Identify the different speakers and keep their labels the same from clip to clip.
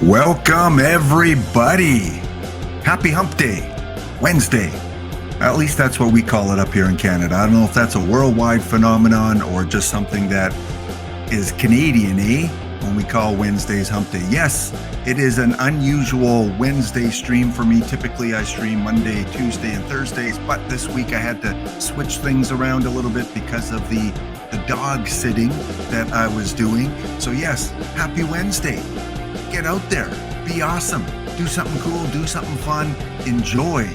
Speaker 1: Welcome, everybody. Happy Hump Day, Wednesday. At least that's what we call it up here in Canada. I don't know if that's a worldwide phenomenon or just something that is Canadian, when we call Wednesdays Hump Day. Yes, it is an unusual Wednesday stream for me. Typically, I stream Monday, Tuesday, and Thursdays, but this week I had to switch things around a little bit because of the dog sitting that I was doing. So yes, happy Wednesday. Get out there, be awesome, do something cool, do something fun, enjoy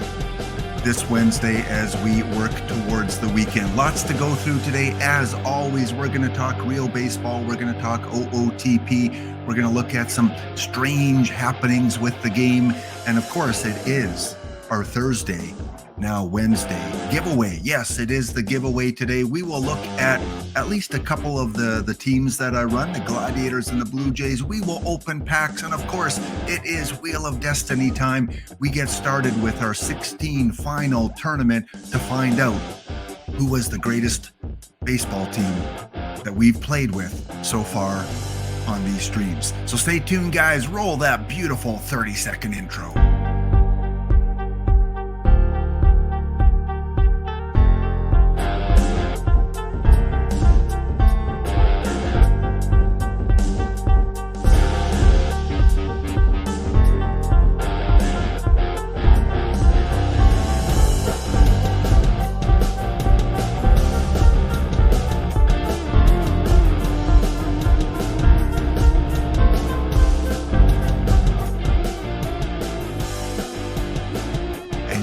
Speaker 1: this Wednesday as we work towards the weekend. Lots to go through today. As always, we're going to talk real baseball. We're going to talk OOTP. We're going to look at some strange happenings with the game. And of course, it is our Thursday, now Wednesday, giveaway. Yes, it is the giveaway today. We will look at least a couple of the teams that I run, the Gladiators and the Blue Jays. We will open packs, and of course, it is Wheel of Destiny time. We get started with our 16 final tournament to find out who was the greatest baseball team that we've played with so far on these streams. So stay tuned, guys. Roll that beautiful 30-second intro.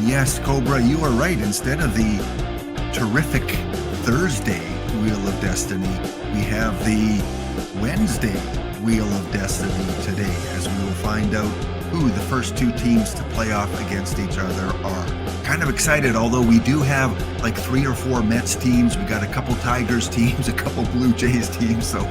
Speaker 1: Yes, Cobra, you are right. Instead of the terrific Thursday Wheel of Destiny, we have the Wednesday Wheel of Destiny today, as we will find out who the first two teams to play off against each other are. Kind of excited, although we do have like 3 or 4 Mets teams. We got a couple Tigers teams, a couple Blue Jays teams, so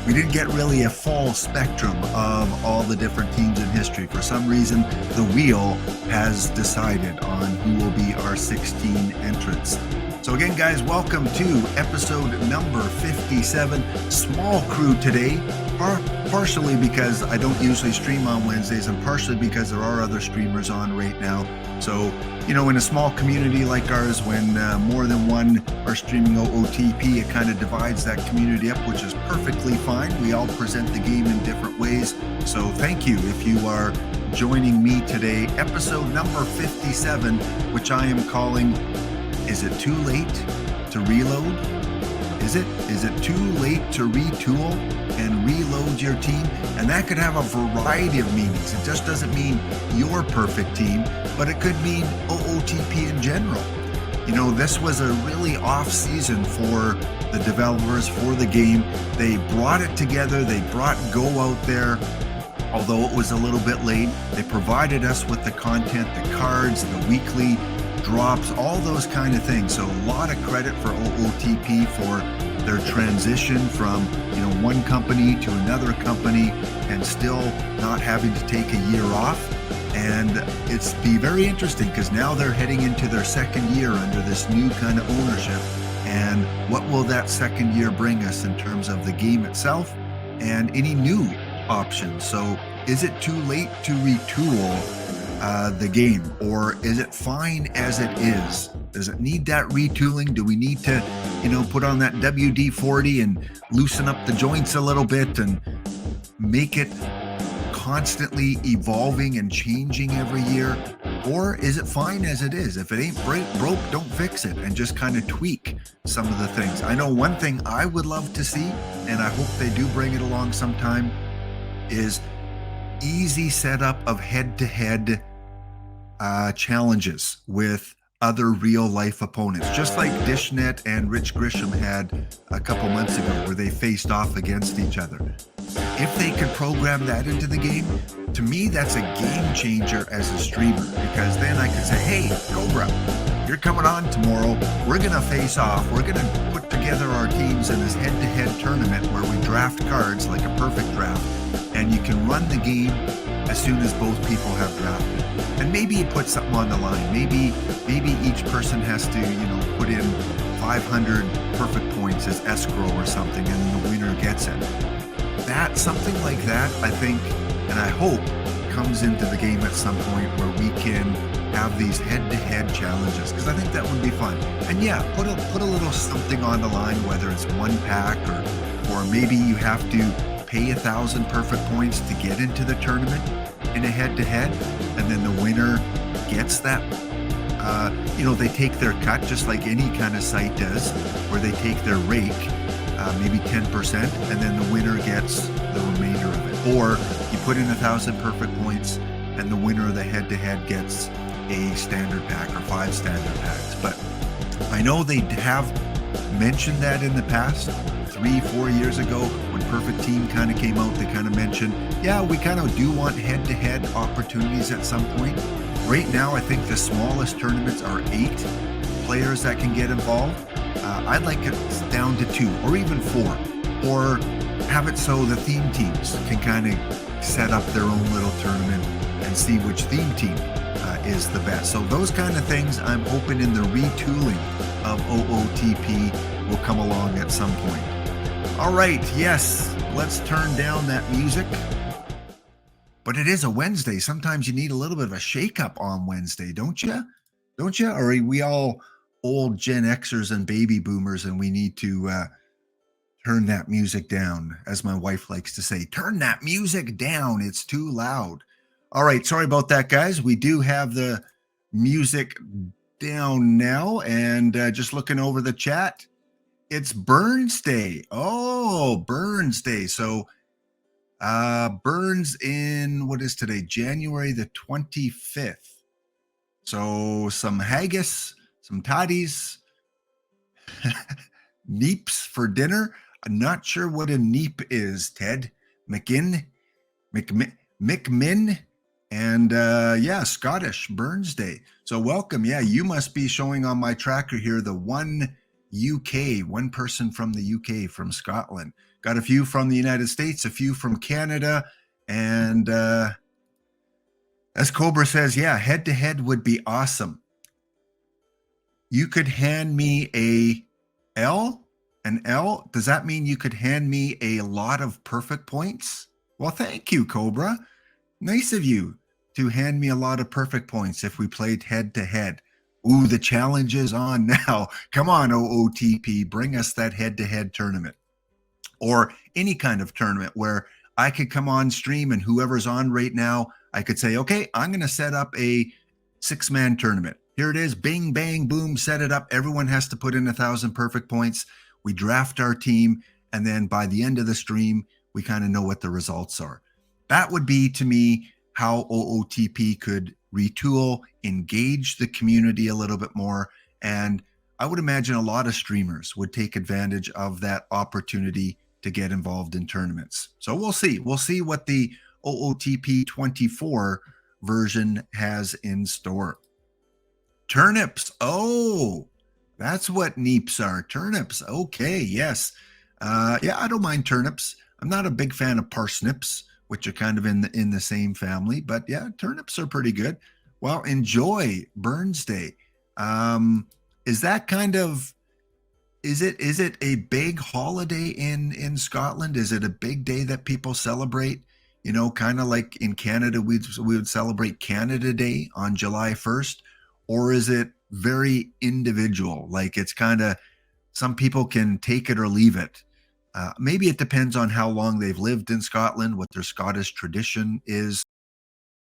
Speaker 1: we didn't get really a full spectrum of all the different teams in history. For some reason, the wheel has decided on who will be our 16 entrants. So again, guys, welcome to episode number 57. Small crew today, partially because I don't usually stream on Wednesdays, and partially because there are other streamers on right now. So, you know, in a small community like ours, when more than one are streaming OOTP, it kind of divides that community up, which is perfectly fine. We all present the game in different ways. So thank you if you are joining me today. Episode number 57, which I am calling, Is It Too Late to Reload? Is it too late to retool and reload your team? And that could have a variety of meanings. It just doesn't mean your perfect team, but it could mean OOTP in general. You know, this was a really off season for the developers, for the game. They brought it together. They brought Go out there. Although it was a little bit late, they provided us with the content, the cards, the weekly drops, all those kind of things. So a lot of credit for OOTP for their transition from, you know, one company to another company and still not having to take a year off. And it's be very interesting because now they're heading into their second year under this new kind of ownership. And what will that second year bring us in terms of the game itself and any new options? So is it too late to retool the game, or is it fine as it is? Does it need that retooling? Do we need to, you know, put on that WD-40 and loosen up the joints a little bit and make it constantly evolving and changing every year? Or is it fine as it is? If it ain't broke, don't fix it, and just kind of tweak some of the things. I know one thing I would love to see, and I hope they do bring it along sometime, is easy setup of head-to-head challenges with other real-life opponents, just like Dishnet and Rich Grisham had a couple months ago, where they faced off against each other. If they could program that into the game, to me, that's a game changer as a streamer, because then I could say, hey, Cobra, you're coming on tomorrow. We're going to face off. We're going to put together our teams in this head-to-head tournament where we draft cards like a perfect draft, and you can run the game as soon as both people have drafted. And maybe you put something on the line. Maybe each person has to, you know, put in 500 perfect points as escrow or something, and the winner gets it. Something like that, I think, and I hope comes into the game at some point where we can have these head-to-head challenges, because I think that would be fun. And yeah, put a little something on the line, whether it's one pack or maybe you have to pay 1,000 perfect points to get into the tournament in a head-to-head, and then the winner gets that. They take their cut just like any kind of site does, where they take their rake, maybe 10%, and then the winner gets the remainder of it. Or you put in 1,000 perfect points, and the winner of the head-to-head gets a standard pack or 5 standard packs. But I know they have mentioned that in the past. 3-4 years ago, when Perfect Team kind of came out, they kind of mentioned, yeah, we kind of do want head-to-head opportunities at some point. Right now, I think the smallest tournaments are 8 players that can get involved. I'd like it down to 2 or even 4, or have it so the theme teams can kind of set up their own little tournament and see which theme team is the best. So those kind of things, I'm hoping in the retooling of OOTP will come along at some point. All right, yes, let's turn down that music. But it is a Wednesday. Sometimes you need a little bit of a shake-up on Wednesday, don't you? Don't you? Or are we all old Gen Xers and baby boomers and we need to turn that music down? As my wife likes to say, turn that music down. It's too loud. All right, sorry about that, guys. We do have the music down now. And just looking over the chat, it's Burns Day. Oh, Burns Day. So Burns in, what is today? January the 25th. So some haggis, some toddies, neeps for dinner. I'm not sure what a neep is, Ted. McMinn, and yeah, Scottish Burns Day. So welcome. Yeah, you must be showing on my tracker here the one person from the UK, from Scotland. Got a few from the United States, a few from Canada, and as Cobra says, yeah, head-to-head would be awesome. You could hand me an L? Does that mean you could hand me a lot of perfect points? Well, thank you, Cobra. Nice of you to hand me a lot of perfect points if we played head-to-head. Ooh, the challenge is on now. Come on, OOTP, bring us that head-to-head tournament. Or any kind of tournament where I could come on stream and whoever's on right now, I could say, okay, I'm going to set up a 6-man tournament. Here it is. Bing, bang, boom, set it up. Everyone has to put in 1,000 perfect points. We draft our team. And then by the end of the stream, we kind of know what the results are. That would be, to me, how OOTP could retool, engage the community a little bit more. And I would imagine a lot of streamers would take advantage of that opportunity to get involved in tournaments. So we'll see. We'll see what the OOTP 24 version has in store. Turnips. Oh, that's what neeps are. Turnips. Okay, yes. Yeah, I don't mind turnips. I'm not a big fan of parsnips, which are kind of in the same family. But yeah, turnips are pretty good. Well, enjoy Burns Day. Is that kind of... Is it a big holiday in Scotland? Is it a big day that people celebrate? You know, kind of like in Canada, we would celebrate Canada Day on July 1st. Or is it very individual? Like it's kind of, some people can take it or leave it. Maybe it depends on how long they've lived in Scotland, what their Scottish tradition is,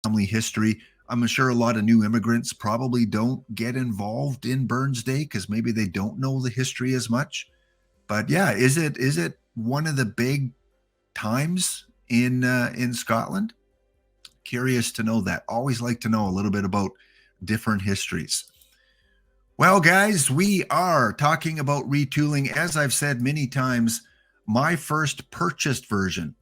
Speaker 1: family history. I'm sure a lot of new immigrants probably don't get involved in Burns Day because maybe they don't know the history as much. But yeah, is it one of the big times in Scotland? Curious to know that. Always like to know a little bit about different histories. Well, guys, we are talking about retooling. As I've said many times, my first purchased version,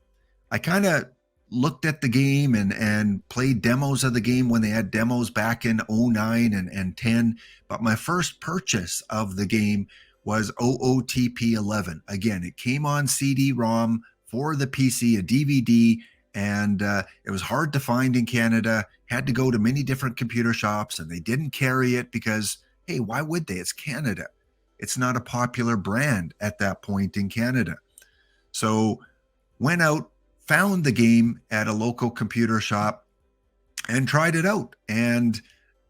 Speaker 1: I kind of looked at the game and played demos of the game when they had demos back in 09 and 10. But my first purchase of the game was OOTP 11. Again, it came on CD-ROM for the PC, a DVD, and it was hard to find in Canada. Had to go to many different computer shops, and they didn't carry it because, hey, why would they? It's Canada. It's not a popular brand at that point in Canada. So went out, found the game at a local computer shop and tried it out. And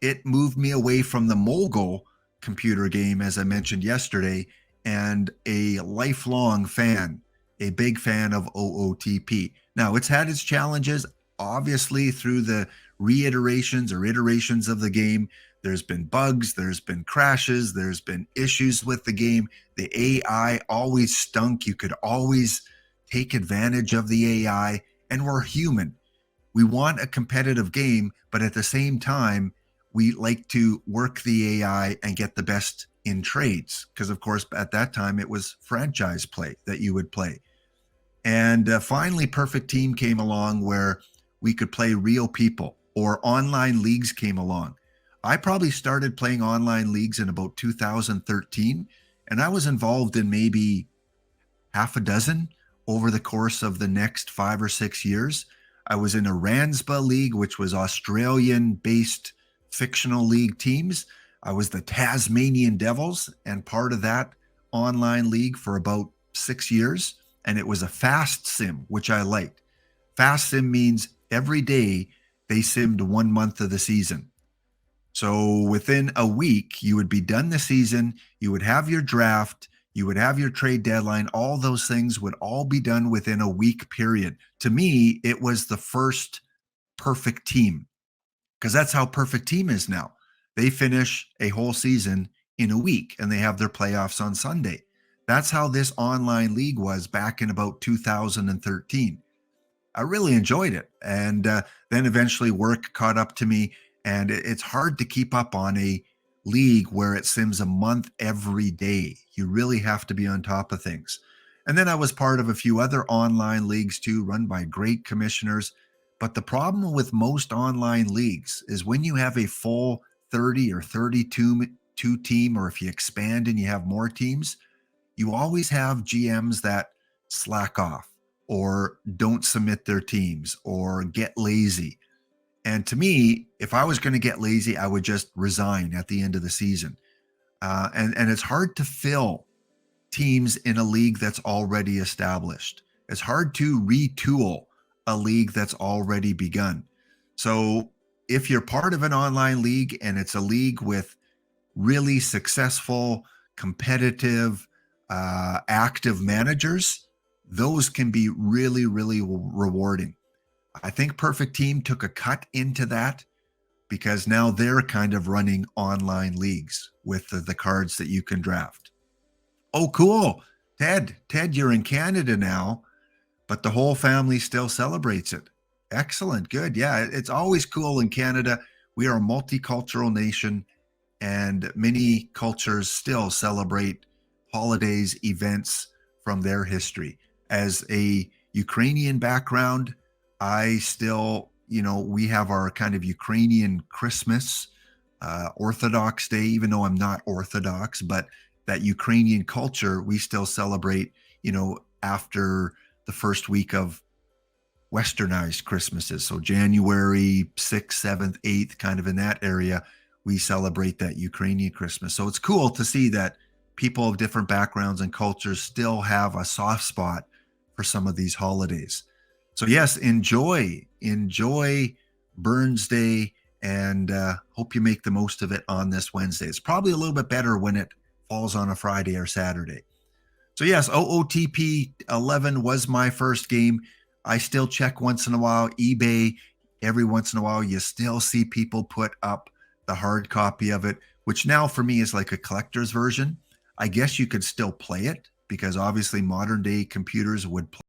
Speaker 1: it moved me away from the Mogul computer game, as I mentioned yesterday, and a lifelong fan, a big fan of OOTP. Now, it's had its challenges, obviously, through the reiterations or iterations of the game. There's been bugs, there's been crashes, there's been issues with the game. The AI always stunk. You could always take advantage of the AI, and we're human. We want a competitive game, but at the same time, we like to work the AI and get the best in trades. Because, of course, at that time, it was franchise play that you would play. And finally, Perfect Team came along where we could play real people, or online leagues came along. I probably started playing online leagues in about 2013, and I was involved in maybe half a dozen over the course of the next 5 or 6 years. I was in a Ransba league, which was Australian-based fictional league teams. I was the Tasmanian Devils and part of that online league for about 6 years. And it was a fast sim, which I liked. Fast sim means every day they simmed 1 month of the season. So within a week, you would be done the season, you would have your draft, you would have your trade deadline. All those things would all be done within a week period. To me, it was the first perfect team, because that's how Perfect Team is now. They finish a whole season in a week and they have their playoffs on Sunday. That's how this online league was back in about 2013. I really enjoyed it. And then eventually work caught up to me, and it's hard to keep up on a league where it sims a month every day. You really have to be on top of things. And then I was part of a few other online leagues too, run by great commissioners. But the problem with most online leagues is when you have a full 30 or 32 team, or if you expand and you have more teams, you always have GMs that slack off or don't submit their teams or get lazy. And to me, if I was going to get lazy, I would just resign at the end of the season. And it's hard to fill teams in a league that's already established. It's hard to retool a league that's already begun. So if you're part of an online league and it's a league with really successful, competitive, active managers, those can be really, really rewarding. I think Perfect Team took a cut into that because now they're kind of running online leagues with the cards that you can draft. Oh, cool. Ted, you're in Canada now, but the whole family still celebrates it. Excellent. Good. Yeah, it's always cool in Canada. We are a multicultural nation, and many cultures still celebrate holidays, events from their history. As a Ukrainian background, I still, we have our kind of Ukrainian Christmas, Orthodox Day, even though I'm not Orthodox, but that Ukrainian culture, we still celebrate, after the first week of Westernized Christmases. So January 6th, 7th, 8th, kind of in that area, we celebrate that Ukrainian Christmas. So it's cool to see that people of different backgrounds and cultures still have a soft spot for some of these holidays. So yes, enjoy Burns Day, and hope you make the most of it on this Wednesday. It's probably a little bit better when it falls on a Friday or Saturday. So yes, OOTP 11 was my first game. I still check once in a while. eBay, every once in a while, you still see people put up the hard copy of it, which now for me is like a collector's version. I guess you could still play it because obviously modern day computers would play.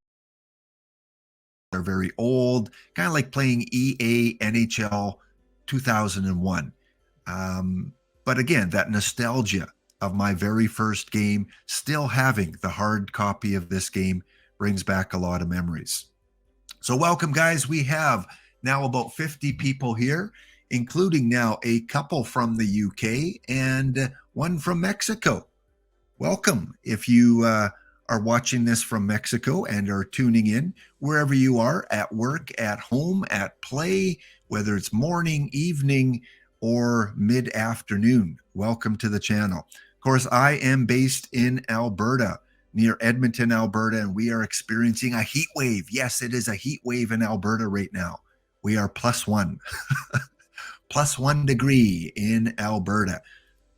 Speaker 1: They're very old, kind of like playing EA NHL 2001. But again, that nostalgia of my very first game, still having the hard copy of this game, brings back a lot of memories. So welcome, guys. We have now about 50 people here, including now a couple from the UK and one from Mexico. Welcome. If you are watching this from Mexico and are tuning in, wherever you are, at work, at home, at play, whether it's morning, evening, or mid-afternoon, welcome to the channel. Of course, I am based in Alberta. near Edmonton, Alberta, and we are experiencing a heat wave. Yes, it is a heat wave in Alberta right now. We are +1, +1 degree in Alberta.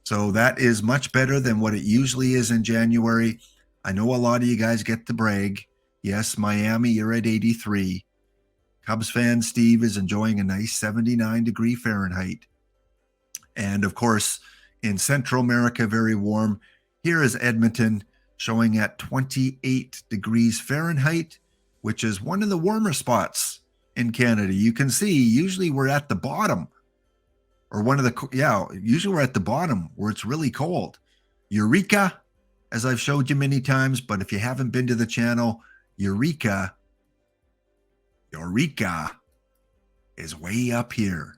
Speaker 1: So that is much better than what it usually is in January. I know a lot of you guys get to brag. Yes, Miami, you're at 83. Cubs fan Steve is enjoying a nice 79 degree Fahrenheit. And of course, in Central America, very warm. Here is Edmonton showing at 28 degrees Fahrenheit, which is one of the warmer spots in Canada. You can see usually we're at the bottom, or usually we're at the bottom where it's really cold. Eureka, as I've showed you many times, but if you haven't been to the channel, Eureka is way up here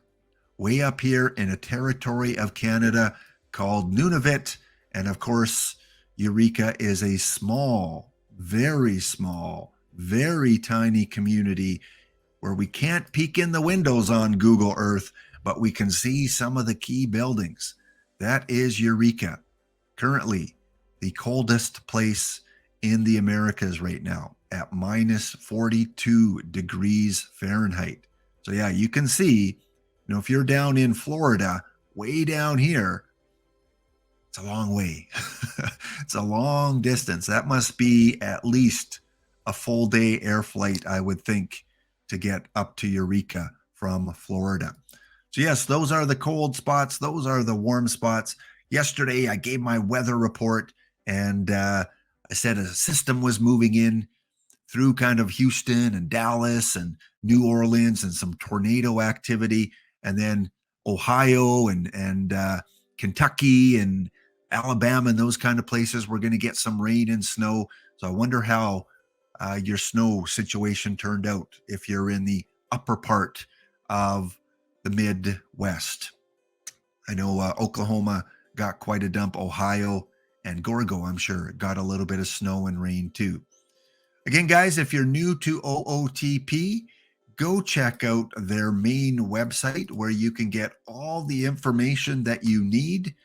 Speaker 1: in a territory of Canada called Nunavut. And of course, Eureka is a small, very tiny community where we can't peek in the windows on Google Earth, but we can see some of the key buildings. That is Eureka, currently the coldest place in the Americas right now at -42 degrees Fahrenheit. So yeah, you can see, if you're down in Florida, way down here, it's a long way. It's a long distance. That must be at least a full day air flight, I would think, to get up to Eureka from Florida. So yes, those are the cold spots. Those are the warm spots. Yesterday, I gave my weather report, and I said a system was moving in through kind of Houston and Dallas and New Orleans, and some tornado activity, and then Ohio and Kentucky and Alabama and those kind of places. We're going to get some rain and snow. So I wonder how your snow situation turned out if you're in the upper part of the Midwest. I know Oklahoma got quite a dump. Ohio and Gorgo, I'm sure, got a little bit of snow and rain too. Again, guys, if you're new to OOTP, go check out their main website where you can get all the information that you need,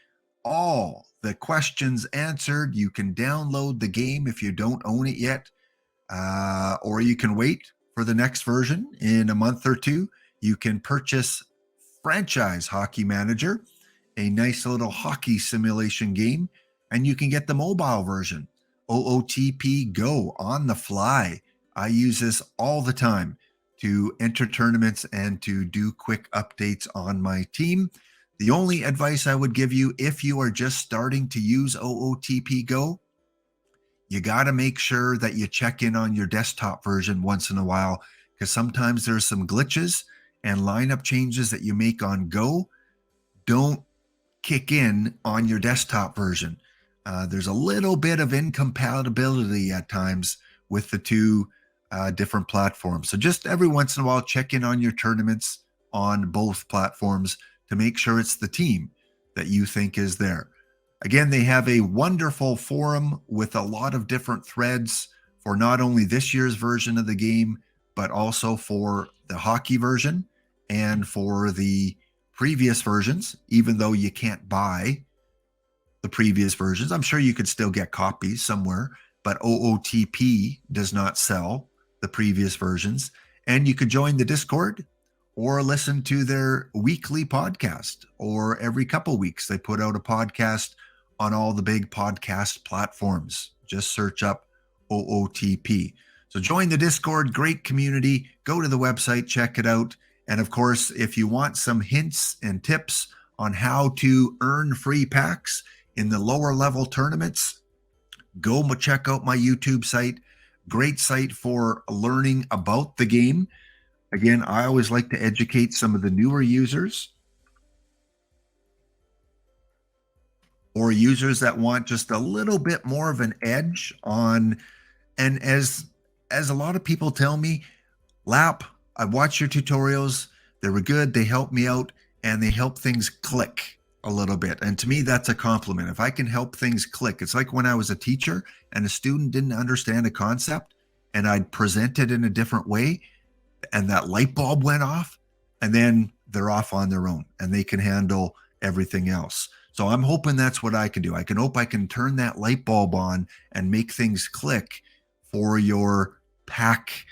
Speaker 1: all the questions answered. You can download the game if you don't own it yet, or you can wait for the next version in a month or two. You can purchase Franchise Hockey Manager, a nice little hockey simulation game, and you can get the mobile version, OOTP Go, on the fly. I use this all the time to enter tournaments and to do quick updates on my team. The only advice I would give you if you are just starting to use OOTP Go, you got to make sure that you check in on your desktop version once in a while, because sometimes there's some glitches and lineup changes that you make on Go don't kick in on your desktop version. There's a little bit of incompatibility at times with the two different platforms. So just every once in a while, check in on your tournaments on both platforms to make sure it's the team that you think is there. Again, they have a wonderful forum with a lot of different threads for not only this year's version of the game, but also for the hockey version and for the previous versions, even though you can't buy the previous versions. I'm sure you could still get copies somewhere, but OOTP does not sell the previous versions. And you could join the Discord or listen to their weekly podcast, or every couple weeks they put out a podcast on all the big podcast platforms. Just search up OOTP. So join the Discord, great community. Go to the website, check it out. And of course, if you want some hints and tips on how to earn free packs in the lower level tournaments, go check out my YouTube site. Great site for learning about the game. Again, I always like to educate some of the newer users or users that want just a little bit more of an edge on, and as a lot of people tell me, Lap, I watched your tutorials. They were good. They helped me out, and they help things click a little bit. And to me, that's a compliment. If I can help things click, it's like when I was a teacher and a student didn't understand a concept and I'd present it in a different way, and that light bulb went off, and then they're off on their own and they can handle everything else. So I'm hoping that's what I can do. I hope I can turn that light bulb on and make things click for your pack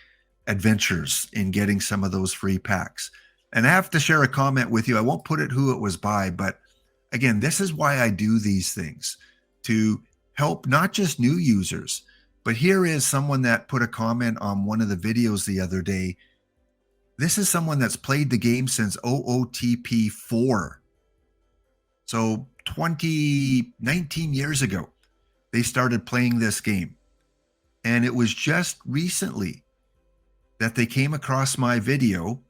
Speaker 1: adventures in getting some of those free packs. And I have to share a comment with you. I won't put it who it was by, but again, this is why I do these things, to help not just new users, but here is someone that put a comment on one of the videos the other day. This is someone that's played the game since OOTP 4. So 19 years ago, they started playing this game. And it was just recently that they came across my video,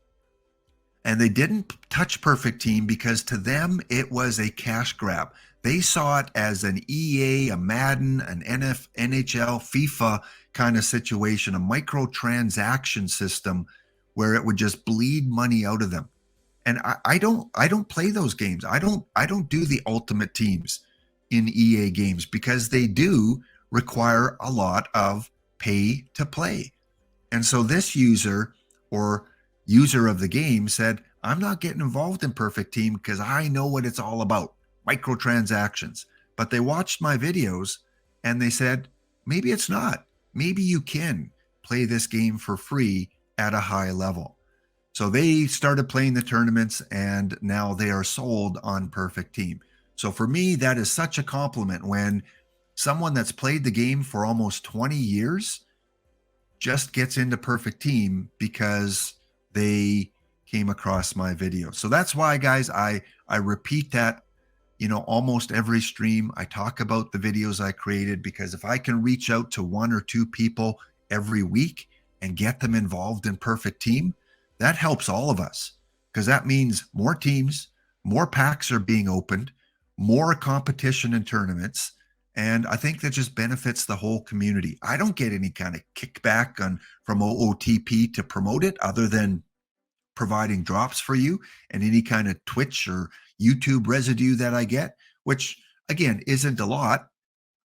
Speaker 1: and they didn't touch Perfect Team because to them, it was a cash grab. They saw it as an EA, a Madden, an NHL, FIFA kind of situation, a microtransaction system where it would just bleed money out of them. And I don't play those games. I don't do the ultimate teams in EA games because they do require a lot of pay to play. And so this user or user of the game said, I'm not getting involved in Perfect Team because I know what it's all about, microtransactions. But they watched my videos and they said, maybe it's not. Maybe you can play this game for free at a high level. So they started playing the tournaments and now they are sold on Perfect Team. So for me, that is such a compliment when someone that's played the game for almost 20 years just gets into Perfect Team because they came across my video. So that's why, guys, I repeat that, almost every stream. I talk about the videos I created because if I can reach out to 1 or 2 people every week and get them involved in Perfect Team, that helps all of us because that means more teams, more packs are being opened, more competition in tournaments. And I think that just benefits the whole community. I don't get any kind of kickback from OOTP to promote it other than providing drops for you and any kind of Twitch or YouTube residue that I get, which again, isn't a lot.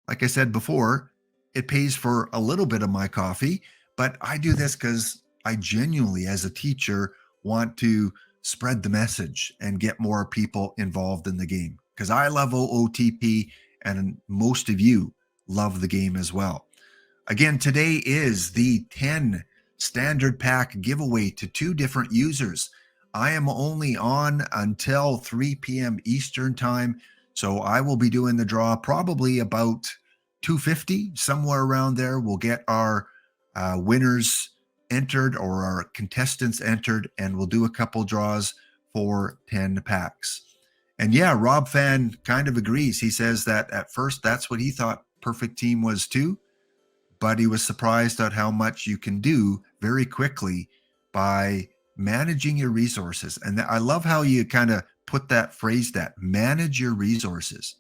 Speaker 1: Like I said before, it pays for a little bit of my coffee, but I do this because I genuinely, as a teacher, want to spread the message and get more people involved in the game because I love OOTP and most of you love the game as well. Again, today is the 10 standard pack giveaway to 2 different users. I am only on until 3 p.m. Eastern time, so I will be doing the draw probably about 2:50, somewhere around there. We'll get our winners entered or our contestants entered, and we'll do a couple draws for 10 packs. And yeah, Rob Fan kind of agrees. He says that at first that's what he thought Perfect Team was too, but he was surprised at how much you can do very quickly by managing your resources. And I love how you kind of put that phrase, that manage your resources.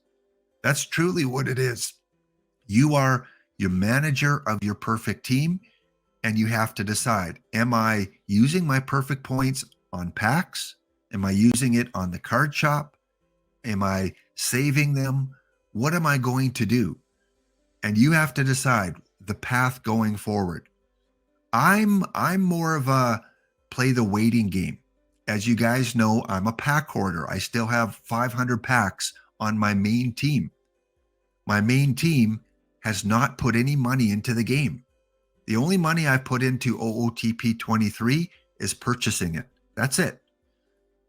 Speaker 1: That's truly what it is. You are your manager of your Perfect Team, and you have to decide, am I using my perfect points on packs? Am I using it on the card shop? Am I saving them? What am I going to do? And you have to decide the path going forward. I'm more of a play the waiting game. As you guys know, I'm a pack hoarder. I still have 500 packs on my main team. My main team has not put any money into the game. The only money I put into OOTP 23 is purchasing it. That's it.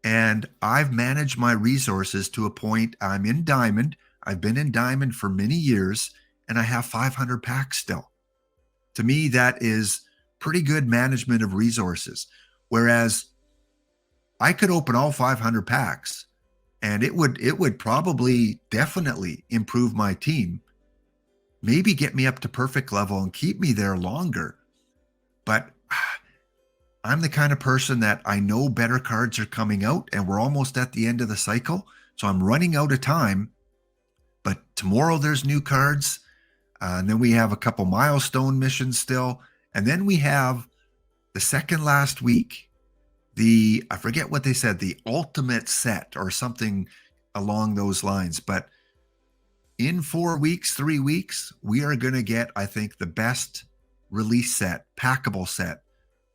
Speaker 1: And I've managed my resources to a point. I'm in Diamond. I've been in Diamond for many years, and I have 500 packs still. To me, that is pretty good management of resources. Whereas I could open all 500 packs, and it would probably definitely improve my team, maybe get me up to perfect level and keep me there longer. But I'm the kind of person that I know better cards are coming out and we're almost at the end of the cycle. So I'm running out of time, but tomorrow there's new cards. And then we have a couple milestone missions still. And then we have the second last week, I forget what they said, the ultimate set or something along those lines. But in 4 weeks, 3 weeks, we are going to get, I think, the best release set, packable set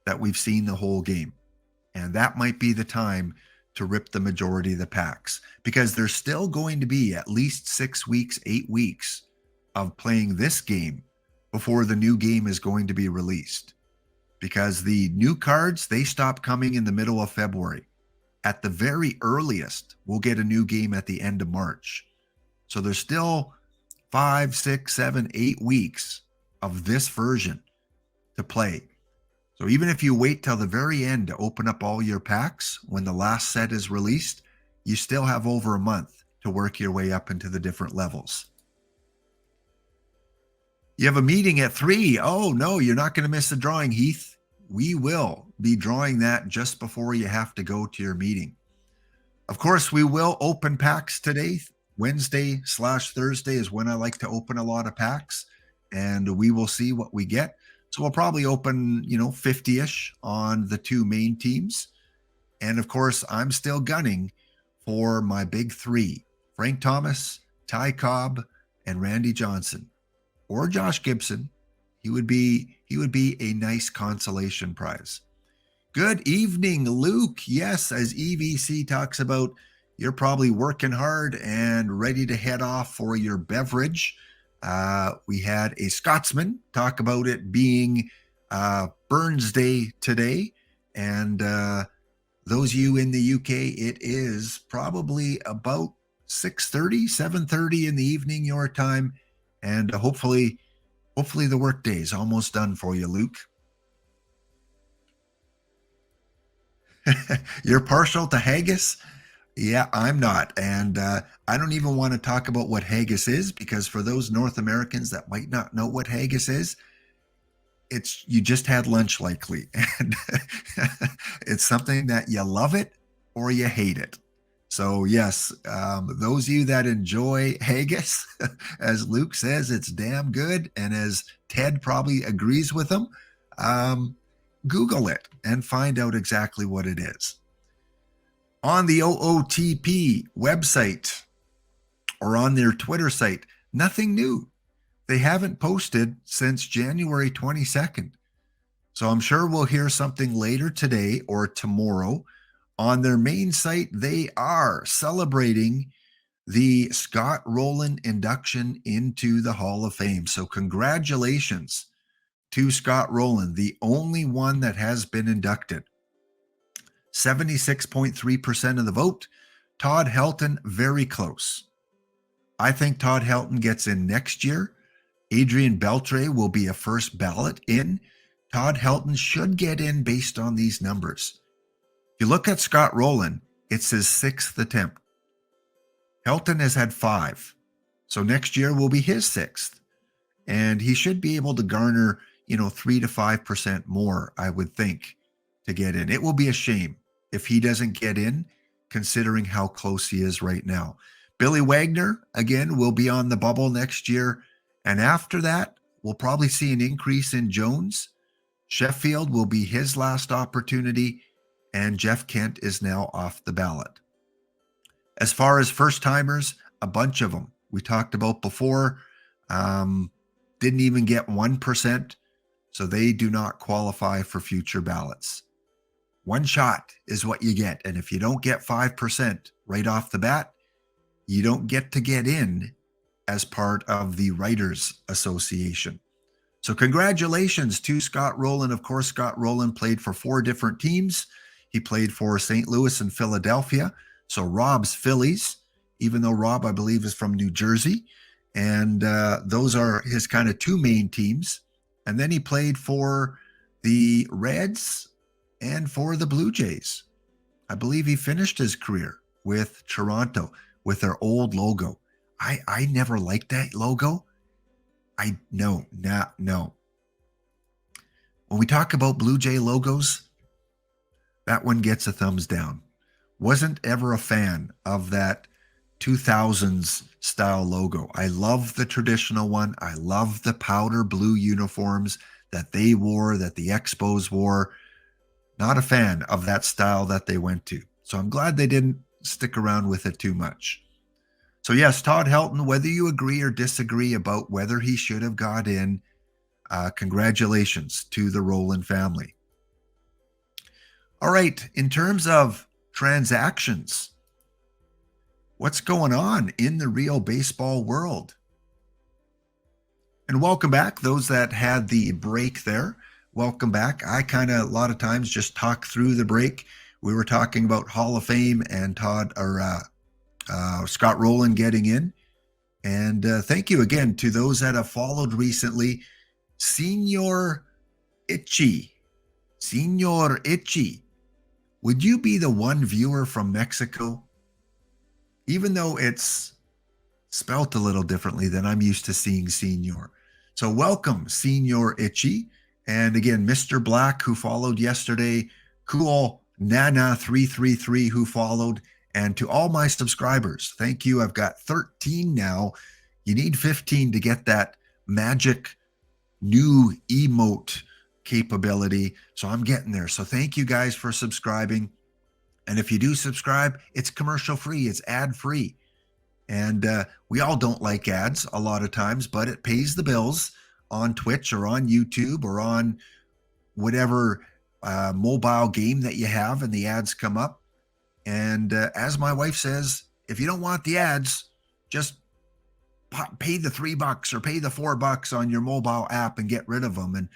Speaker 1: that we've seen the whole game. And that might be the time to rip the majority of the packs, because there's still going to be at least 6 weeks, 8 weeks of playing this game before the new game is going to be released. Because the new cards, they stop coming in the middle of February. At the very earliest, we'll get a new game at the end of March. So there's still 5, 6, 7, 8 weeks of this version to play. So even if you wait till the very end to open up all your packs when the last set is released, you still have over a month to work your way up into the different levels. You have a meeting at 3. Oh, no, you're not going to miss the drawing, Heath. We will be drawing that just before you have to go to your meeting. Of course, we will open packs today. Wednesday/Thursday is when I like to open a lot of packs, and we will see what we get. So we'll probably open, 50-ish on the 2 main teams. And of course, I'm still gunning for my big 3, Frank Thomas, Ty Cobb, and Randy Johnson, or Josh Gibson. He would be a nice consolation prize. Good evening, Luke. Yes, as EVC talks about, you're probably working hard and ready to head off for your beverage. We had a Scotsman talk about it being Burns Day today. And those of you in the UK, it is probably about 6:30, 7:30 in the evening your time. And hopefully the work day is almost done for you, Luke. You're partial to haggis? Yeah, I'm not. And I don't even want to talk about what haggis is, because for those North Americans that might not know what haggis is, you just had lunch likely. And it's something that you love it or you hate it. So yes, those of you that enjoy haggis, as Luke says, it's damn good. And as Ted probably agrees with him, Google it and find out exactly what it is. On the OOTP website or on their Twitter site, nothing new. They haven't posted since January 22nd. So I'm sure we'll hear something later today or tomorrow. On their main site, they are celebrating the Scott Rowland induction into the Hall of Fame. So congratulations to Scott Rowland, the only one that has been inducted. 76.3% of the vote. Todd Helton, very close. I think Todd Helton gets in next year. Adrian Beltre will be a first ballot in. Todd Helton should get in based on these numbers. If you look at Scott Rowland, it's his 6th attempt. Helton has had 5. So next year will be his 6th. And he should be able to garner, 3 to 5% more, I would think, to get in. It will be a shame if he doesn't get in, considering how close he is right now. Billy Wagner, again, will be on the bubble next year. And after that, we'll probably see an increase in Jones. Sheffield will be his last opportunity. And Jeff Kent is now off the ballot. As far as first-timers, a bunch of them we talked about before didn't even get 1%, so they do not qualify for future ballots. One shot is what you get, and if you don't get 5% right off the bat, you don't get to get in as part of the Writers Association. So congratulations to Scott Rowland. Of course, Scott Rowland played for 4 different teams. He played for St. Louis and Philadelphia. So Rob's Phillies, even though Rob, I believe, is from New Jersey. And those are his kind of 2 main teams. And then he played for the Reds and for the Blue Jays. I believe he finished his career with Toronto with their old logo. I never liked that logo. No. When we talk about Blue Jay logos, that one gets a thumbs down. Wasn't ever a fan of that 2000s style logo. I love the traditional one. I love the powder blue uniforms that they wore, that the Expos wore. Not a fan of that style that they went to. So I'm glad they didn't stick around with it too much. So yes, Todd Helton, whether you agree or disagree about whether he should have got in, congratulations to the Rowland family. All right, in terms of transactions. What's going on in the real baseball world? And welcome back, those that had the break there. Welcome back. I kind of a lot of times just talk through the break. We were talking about Hall of Fame and Scott Rowland getting in. And thank you again to those that have followed recently. Senor Itchy. Would you be the one viewer from Mexico? Even though it's spelt a little differently than I'm used to seeing Senor. So welcome, Senor Itchy. And again, Mr. Black, who followed yesterday, Cool Nana 333 who followed, and to all my subscribers, thank you. I've got 13 now. You need 15 to get that magic new emote capability. So I'm getting there. So thank you guys for subscribing. And if you do subscribe, it's commercial free, it's ad free. And we all don't like ads a lot of times, but it pays the bills on Twitch or on YouTube or on whatever mobile game that you have, and the ads come up. And as my wife says, if you don't want the ads, just pay the $3 or pay the $4 on your mobile app and get rid of them. And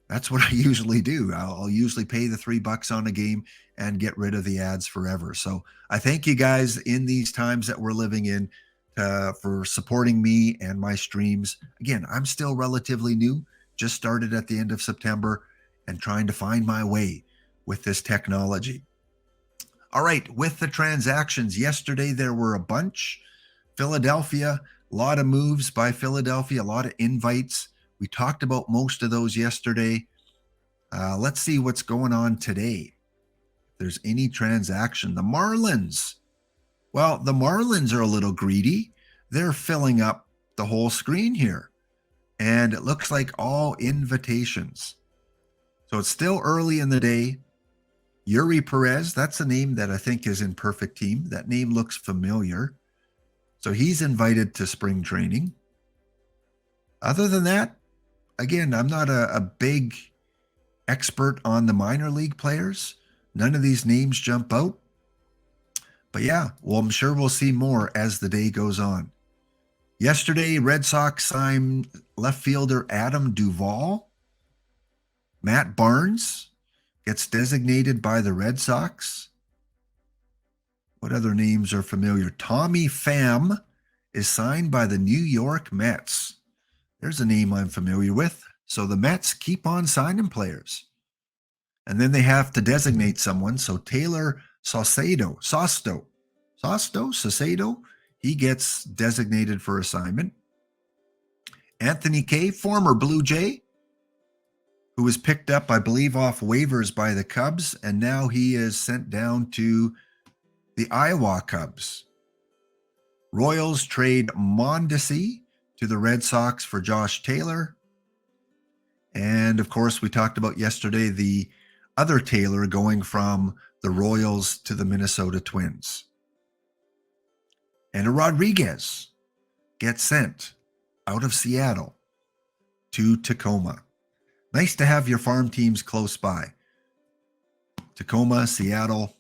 Speaker 1: that's what I usually do. I'll usually pay the $3 on a game and get rid of the ads forever. So I thank you guys in these times that we're living in for supporting me and my streams. Again, I'm still relatively new, just started at the end of September and trying to find my way with this technology. All right, with the transactions, yesterday there were a bunch. Philadelphia, a lot of moves by Philadelphia, a lot of invites. We talked about most of those yesterday. Let's see what's going on today. If there's any transaction. The Marlins. Well, the Marlins are a little greedy. They're filling up the whole screen here. And it looks like all invitations. So it's still early in the day. Yuri Perez, that's a name that I think is in Perfect Team. That name looks familiar. So he's invited to spring training. Other than that, again, I'm not a big expert on the minor league players. None of these names jump out. But yeah, well, I'm sure we'll see more as the day goes on. Yesterday, Red Sox signed left fielder Adam Duvall. Matt Barnes gets designated by the Red Sox. What other names are familiar? Tommy Pham is signed by the New York Mets. There's a name I'm familiar with. So the Mets keep on signing players. And then they have to designate someone. So Taylor Saucedo, he gets designated for assignment. Anthony Kay, former Blue Jay, who was picked up, I believe, off waivers by the Cubs, and now he is sent down to the Iowa Cubs. Royals trade Mondesi to the Red Sox for Josh Taylor. And, of course, we talked about yesterday the other Taylor going from the Royals to the Minnesota Twins. And a Rodriguez gets sent out of Seattle to Tacoma. Nice to have your farm teams close by. Tacoma, Seattle.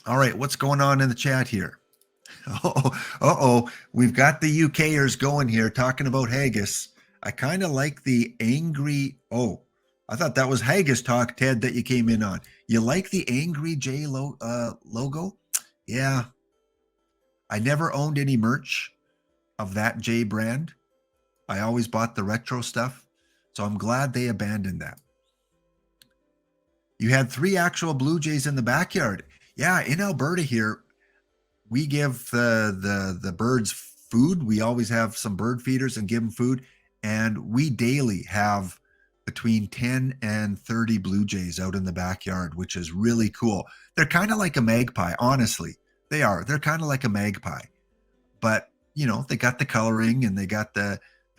Speaker 1: All right, what's going on in the chat here? We've got the UKers going here talking about haggis. I kind of like the angry, I thought that was haggis talk, Ted, that you came in on. You like the Angry J logo? Yeah. I never owned any merch of that J brand. I always bought the retro stuff. So I'm glad they abandoned that. You had 3 actual Blue Jays in the backyard. Yeah, in Alberta here, we give the birds food. We always have some bird feeders and give them food. And we daily have between 10 and 30 Blue Jays out in the backyard, which is really cool. They're kind of like a magpie, honestly. They are. They're kind of like a magpie. But, you know, they got the coloring and they got the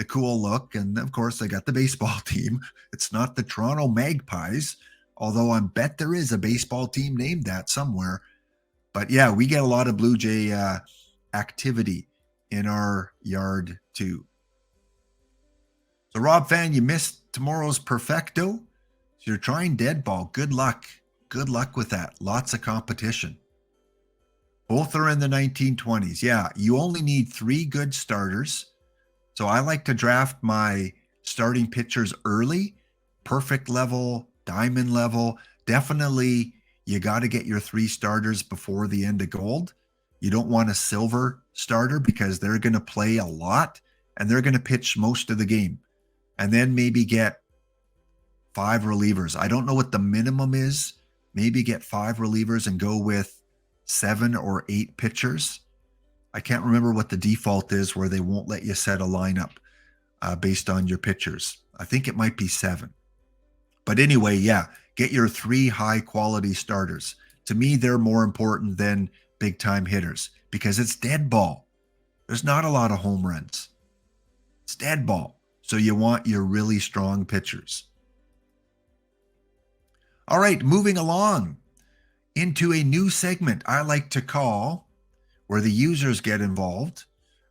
Speaker 1: cool look. And, of course, they got the baseball team. It's not the Toronto Magpies, although I bet there is a baseball team named that somewhere. But, yeah, we get a lot of Blue Jay activity in our yard, too. So, Rob Fan, you missed tomorrow's Perfecto. So you're trying dead ball. Good luck. Good luck with that. Lots of competition. Both are in the 1920s. Yeah, you only need 3 good starters. So I like to draft my starting pitchers early, perfect level, diamond level. Definitely, you got to get your 3 starters before the end of gold. You don't want a silver starter because they're going to play a lot and they're going to pitch most of the game. And then maybe get 5 relievers. I don't know what the minimum is. Maybe get 5 relievers and go with 7 or 8 pitchers. I can't remember what the default is where they won't let you set a lineup based on your pitchers. I think it might be 7. But anyway, yeah, get your 3 high quality starters. To me, they're more important than big time hitters because it's dead ball. There's not a lot of home runs. It's dead ball. So you want your really strong pitchers. All right, moving along into a new segment I like to call, where the users get involved.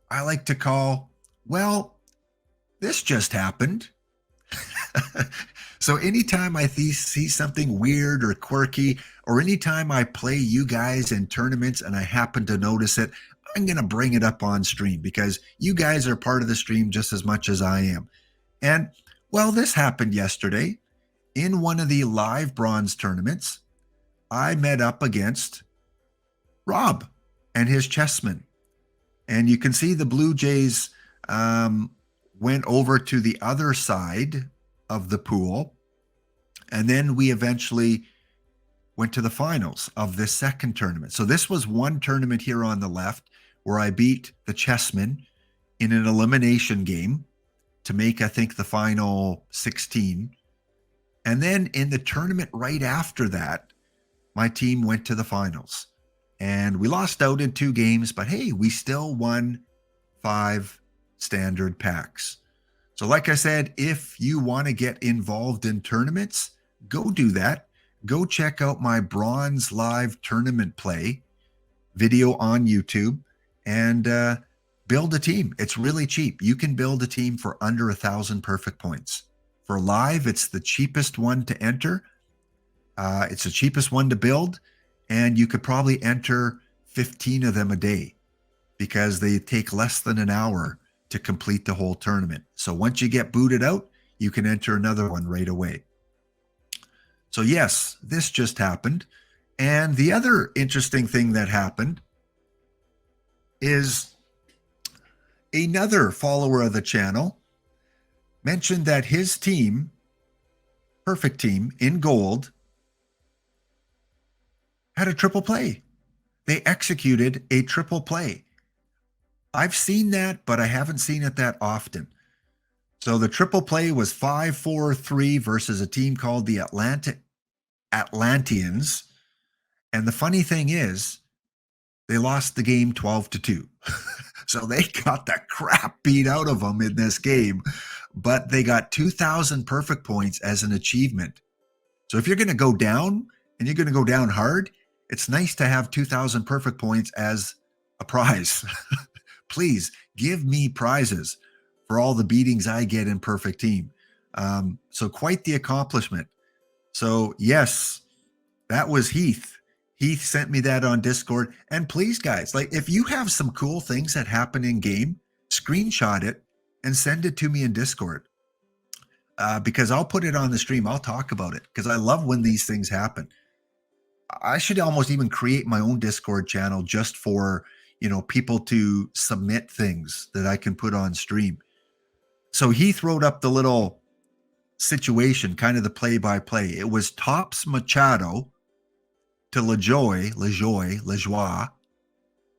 Speaker 1: I like to call, well, this just happened. So anytime I see something weird or quirky, or anytime I play you guys in tournaments and I happen to notice it, I'm going to bring it up on stream because you guys are part of the stream just as much as I am. And, well, this happened yesterday. In one of the live bronze tournaments, I met up against Rob and his chessmen. And you can see the Blue Jays went over to the other side of the pool. And then we eventually went to the finals of this second tournament. So this was one tournament here on the left where I beat the chessmen in an elimination game to make, I think, the final 16. And then in the tournament right after that, my team went to the finals. And we lost out in 2 games, but hey, we still won 5 standard packs. So like I said, if you want to get involved in tournaments, go do that. Go check out my bronze live tournament play video on YouTube and build a team. It's really cheap. You can build a team for under 1,000 perfect points. For live, it's the cheapest one to enter. It's the cheapest one to build, and you could probably enter 15 of them a day because they take less than an hour to complete the whole tournament. So once you get booted out, you can enter another one right away. So yes, this just happened. And the other interesting thing that happened is another follower of the channel mentioned that his team, perfect team in gold, had a triple play. They executed a triple play. I've seen that, but I haven't seen it that often. So the triple play was 5-4-3 versus a team called the Atlanteans. And the funny thing is, they lost the game 12-2. So they got the crap beat out of them in this game, but they got 2,000 perfect points as an achievement. So if you're going to go down and you're going to go down hard, it's nice to have 2,000 perfect points as a prize. Please give me prizes for all the beatings I get in perfect team. So quite the accomplishment. So yes, that was Heath. Heath sent me that on Discord. And please, guys, like if you have some cool things that happen in game, screenshot it and send it to me in Discord. Because I'll put it on the stream. I'll talk about it because I love when these things happen. I should almost even create my own Discord channel just for, people to submit things that I can put on stream. So Heath wrote up the little situation, kind of the play-by-play. It was Tops Machado to LaJoie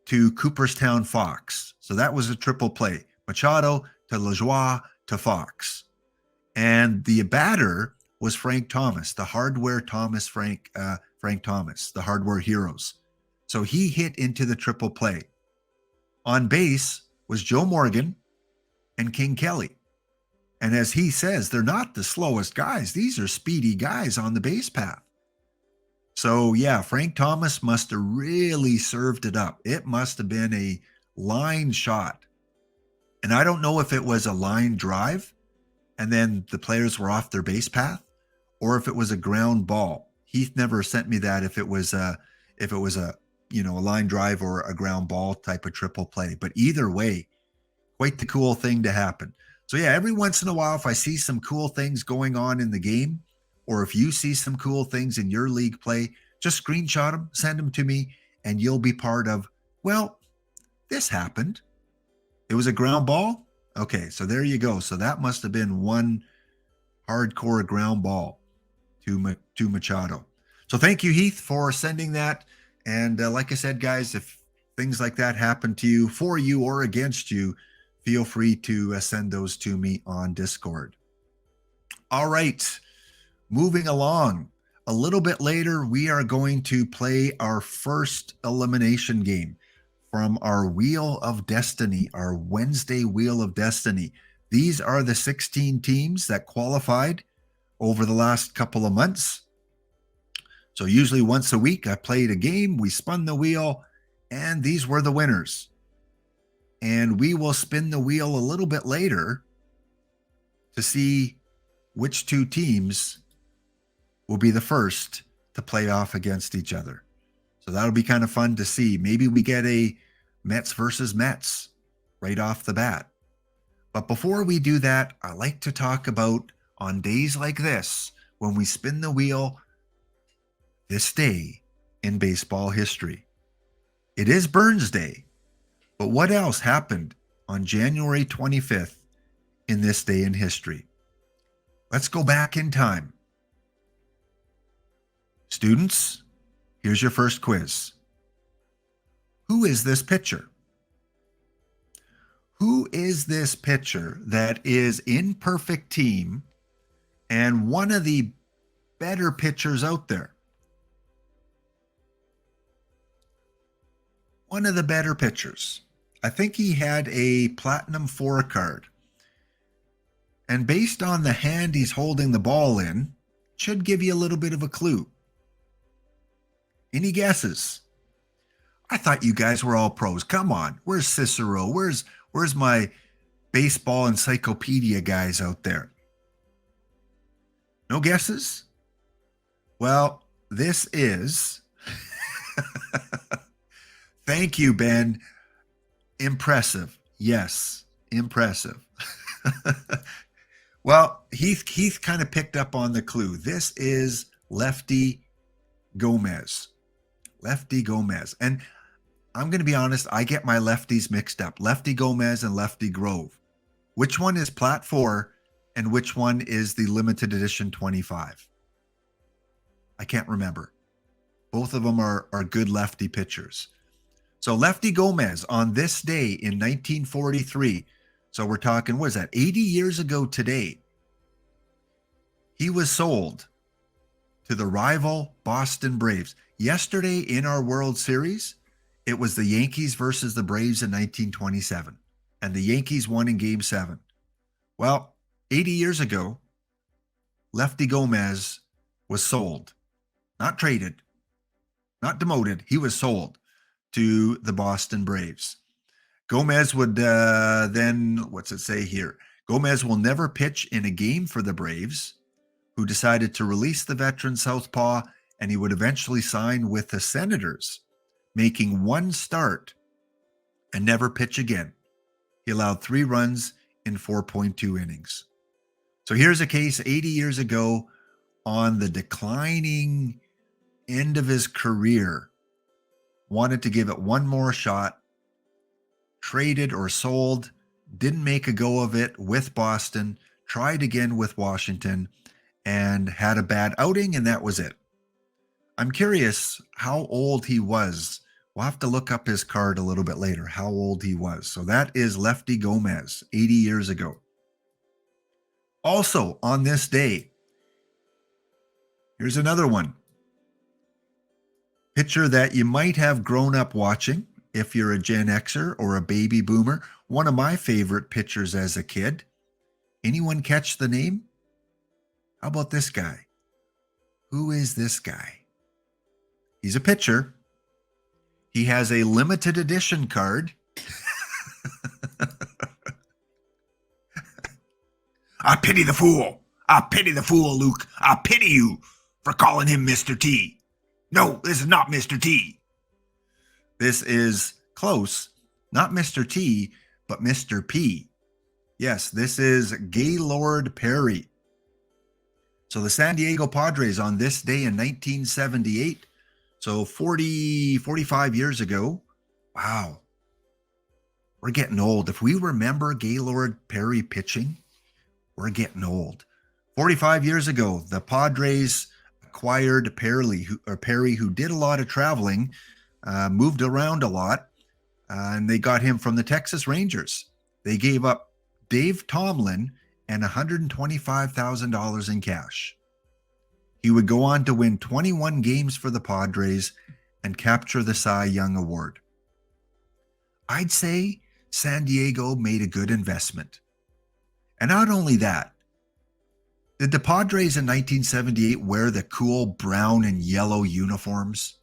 Speaker 1: to Cooperstown Fox. So that was a triple play. Machado to LaJoie to Fox. And the batter was Frank Thomas, the hardware Thomas, Frank Thomas, the hardware heroes. So he hit into the triple play. On base was Joe Morgan and King Kelly. And as he says, they're not the slowest guys. These are speedy guys on the base path. So yeah, Frank Thomas must have really served it up. It must have been a line shot. And I don't know if it was a line drive and then the players were off their base path or if it was a ground ball. Heath never sent me that if it was a a line drive or a ground ball type of triple play. But either way, quite the cool thing to happen. So yeah, every once in a while, if I see some cool things going on in the game, or if you see some cool things in your league play, just screenshot them, send them to me, and you'll be part of, well, this happened. It was a ground ball? Okay, so there you go. So that must have been one hardcore ground ball to Machado. So thank you, Heath, for sending that. And like I said, guys, if things like that happen to you, for you or against you, feel free to send those to me on Discord. All right, moving along. A little bit later, we are going to play our first elimination game from our Wheel of Destiny, our Wednesday Wheel of Destiny. These are the 16 teams that qualified over the last couple of months. So usually once a week, I played a game, we spun the wheel, and these were the winners. And we will spin the wheel a little bit later to see which two teams will be the first to play off against each other. So that'll be kind of fun to see. Maybe we get a Mets versus Mets right off the bat. But before we do that, I like to talk about, on days like this, when we spin the wheel, this day in baseball history. It is Burns Day, but what else happened on January 25th in this day in history? Let's go back in time. Students, here's your first quiz. Who is this pitcher? Who is this pitcher that is in perfect team and one of the better pitchers out there? One of the better pitchers. I think he had a Platinum 4 card. And based on the hand he's holding the ball in, should give you a little bit of a clue. Any guesses? I thought you guys were all pros. Come on. Where's Cicero? Where's my baseball encyclopedia guys out there? No guesses? Well, this is... Thank you, Ben. Impressive. Yes, impressive. Well, Heath kind of picked up on the clue. This is Lefty Gomez. Lefty Gomez. And I'm going to be honest, I get my lefties mixed up. Lefty Gomez and Lefty Grove. Which one is Plat 4 and which one is the limited edition 25? I can't remember. Both of them are good lefty pitchers. So Lefty Gomez on this day in 1943, so we're talking, what is that, 80 years ago today, he was sold to the rival Boston Braves. Yesterday in our World Series, it was the Yankees versus the Braves in 1927, and the Yankees won in Game 7. Well, 80 years ago, Lefty Gomez was sold, not traded, not demoted, he was sold to the Boston Braves. Gomez would then, what's it say here? Gomez will never pitch in a game for the Braves, who decided to release the veteran southpaw, and he would eventually sign with the Senators, making one start and never pitch again. He allowed 3 runs in 4.2 innings. So here's a case 80 years ago on the declining end of his career, wanted to give it one more shot, traded or sold, didn't make a go of it with Boston, tried again with Washington, and had a bad outing, and that was it. I'm curious how old he was. We'll have to look up his card a little bit later, how old he was. So that is Lefty Gomez, 80 years ago. Also, on this day, here's another one. Pitcher that you might have grown up watching if you're a Gen Xer or a baby boomer. One of my favorite pitchers as a kid. Anyone catch the name? How about this guy? Who is this guy? He's a pitcher. He has a limited edition card. I pity the fool. I pity the fool, Luke. I pity you for calling him Mr. T. No, this is not Mr. T. This is close, not Mr. T, but Mr. P. Yes, this is Gaylord Perry. So the San Diego Padres on this day in 1978, so 45 years ago. Wow. We're getting old. If we remember Gaylord Perry pitching, we're getting old. 45 years ago, the Padres acquired Perry, who did a lot of traveling, moved around a lot, and they got him from the Texas Rangers. They gave up Dave Tomlin and $125,000 in cash. He would go on to win 21 games for the Padres and capture the Cy Young Award. I'd say San Diego made a good investment. And not only that, did the Padres in 1978 wear the cool brown and yellow uniforms?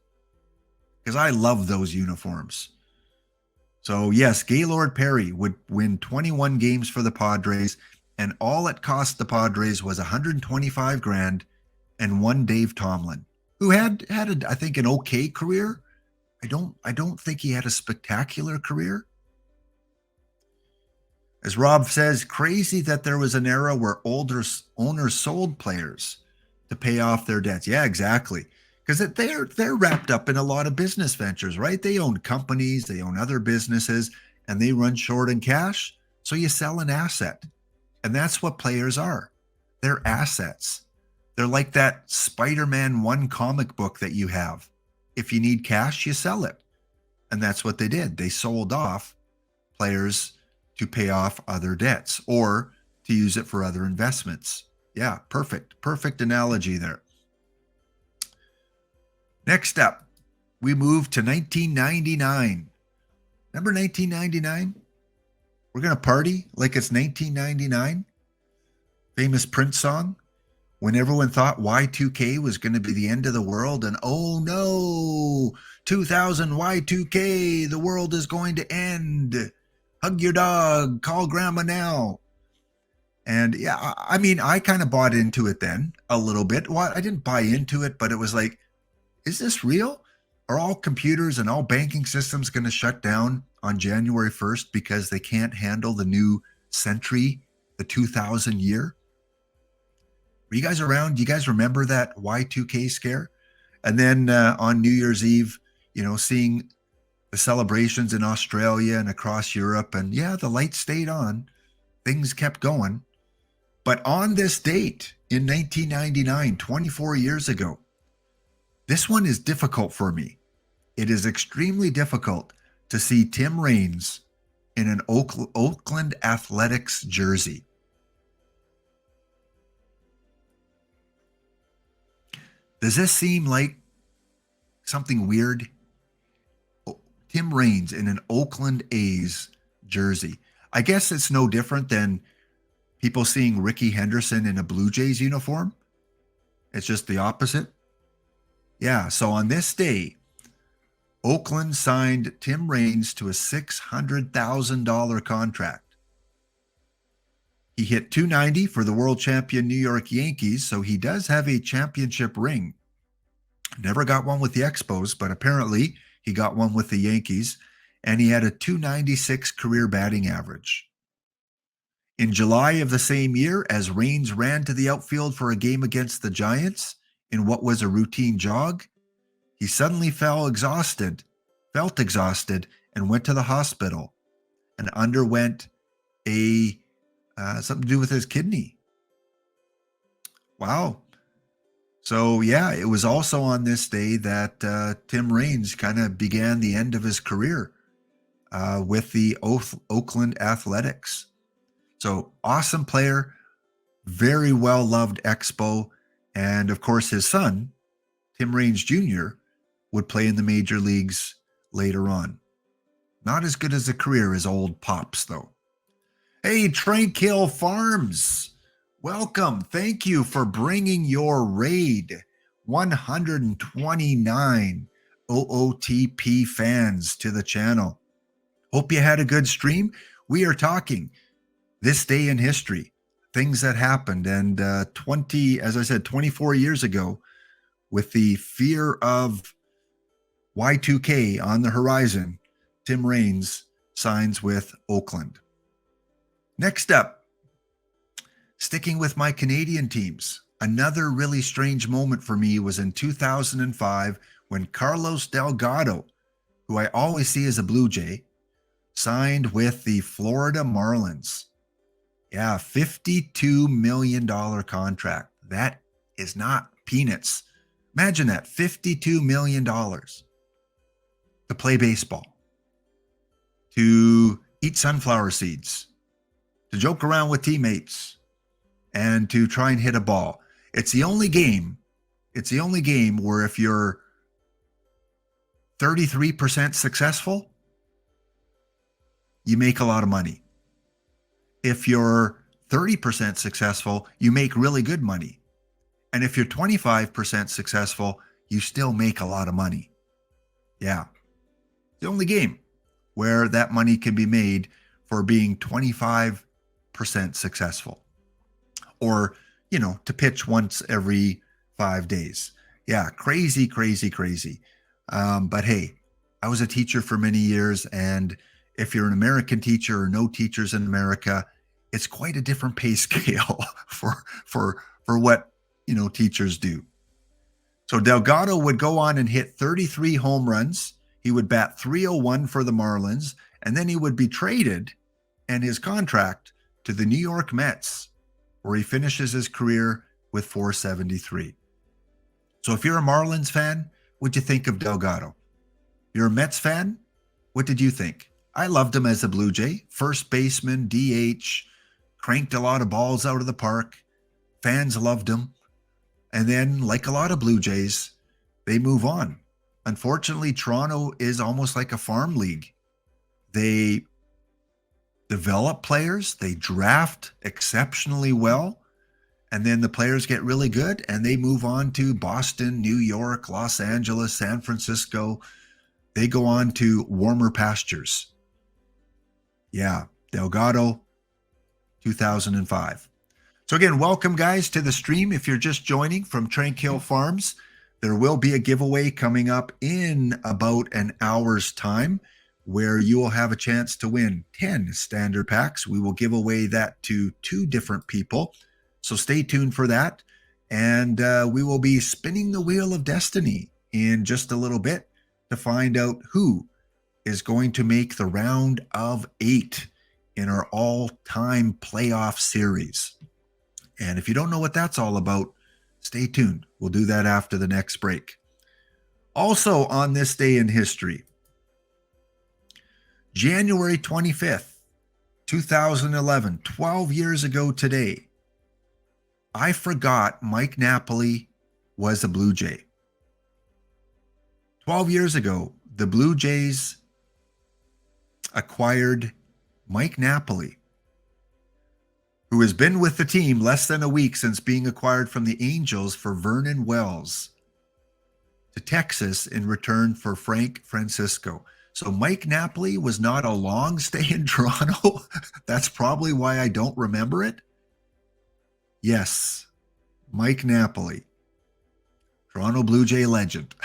Speaker 1: Because I love those uniforms. So yes, Gaylord Perry would win 21 games for the Padres, and all it cost the Padres was $125,000 and one Dave Tomlin, who had I think an okay career. I don't think he had a spectacular career. As Rob says, crazy that there was an era where older owners sold players to pay off their debts. Yeah, exactly. Because they're wrapped up in a lot of business ventures, right? They own companies, they own other businesses, and they run short in cash. So you sell an asset. And that's what players are. They're assets. They're like that Spider-Man 1 comic book that you have. If you need cash, you sell it. And that's what they did. They sold off players to pay off other debts or to use it for other investments. Yeah, perfect analogy there. Next up, we move to 1999. Remember 1999? We're going to party like it's 1999. Famous Prince song. When everyone thought Y2K was going to be the end of the world, and oh no, 2000 Y2K, the world is going to end. Hug your dog, call grandma now. And yeah, I mean, I kind of bought into it then a little bit. Well, I didn't buy into it, but it was like, is this real? Are all computers and all banking systems going to shut down on January 1st because they can't handle the new century, the 2000 year? Were you guys around? Do you guys remember that Y2K scare? And then on New Year's Eve, seeing the celebrations in Australia and across Europe. And yeah, the lights stayed on. Things kept going. But on this date in 1999, 24 years ago, this one is difficult for me. It is extremely difficult to see Tim Raines in an Oakland Athletics jersey. Does this seem like something weird? Tim Raines in an Oakland A's jersey. I guess it's no different than people seeing Ricky Henderson in a Blue Jays uniform. It's just the opposite. Yeah, so on this day, Oakland signed Tim Raines to a $600,000 contract. He hit .290 for the world champion New York Yankees, so he does have a championship ring. Never got one with the Expos, but apparently he got one with the Yankees, and he had a .296 career batting average. In July of the same year, as Raines ran to the outfield for a game against the Giants in what was a routine jog, he suddenly felt exhausted, and went to the hospital and underwent something to do with his kidney. Wow. So yeah, it was also on this day that Tim Raines kind of began the end of his career with the Oakland Athletics. So awesome player, very well-loved Expo, and of course his son, Tim Raines Jr., would play in the major leagues later on. Not as good as a career as old Pops, though. Hey, Tranquil Farms, welcome. Thank you for bringing your raid. 129 OOTP fans to the channel. Hope you had a good stream. We are talking this day in history, things that happened, and 24 years ago, with the fear of Y2K on the horizon. Tim Raines signs with Oakland. Next up, sticking with my Canadian teams, another really strange moment for me was in 2005 when Carlos Delgado, who I always see as a Blue Jay, signed with the Florida Marlins. Yeah, $52 million contract. That is not peanuts. Imagine that, $52 million to play baseball, to eat sunflower seeds, to joke around with teammates, and to try and hit a ball. It's the only game where if you're 33% successful, you make a lot of money. If you're 30% successful, you make really good money. And if you're 25% successful, you still make a lot of money. Yeah. The only game where that money can be made for being 25% successful. Or, to pitch once every 5 days. Yeah, crazy. But hey, I was a teacher for many years, and if you're an American teacher or no teachers in America, it's quite a different pay scale for what teachers do. So Delgado would go on and hit 33 home runs. He would bat .301 for the Marlins, and then he would be traded and his contract to the New York Mets, where he finishes his career with .473. So if you're a Marlins fan, what'd you think of Delgado? You're a Mets fan? What did you think? I loved him as a Blue Jay. First baseman, DH, cranked a lot of balls out of the park. Fans loved him. And then, like a lot of Blue Jays, they move on. Unfortunately, Toronto is almost like a farm league. They develop players, they draft exceptionally well, and then the players get really good and they move on to Boston, New York, Los Angeles, San Francisco. They go on to warmer pastures. Yeah, Delgado, 2005. So again, welcome guys to the stream. If you're just joining from Tranquil Farms, there will be a giveaway coming up in about an hour's time where you will have a chance to win 10 standard packs. We will give away that to 2 different people. So stay tuned for that. And we will be spinning the wheel of destiny in just a little bit to find out who is going to make the round of 8 in our all-time playoff series. And if you don't know what that's all about, stay tuned. We'll do that after the next break. Also on this day in history, January 25th, 2011, 12 years ago today, I forgot Mike Napoli was a Blue Jay. 12 years ago, the Blue Jays acquired Mike Napoli, who has been with the team less than a week since being acquired from the Angels for Vernon Wells to Texas in return for Frank Francisco. So Mike Napoli was not a long stay in Toronto. That's probably why I don't remember it. Yes, Mike Napoli, Toronto Blue Jay legend.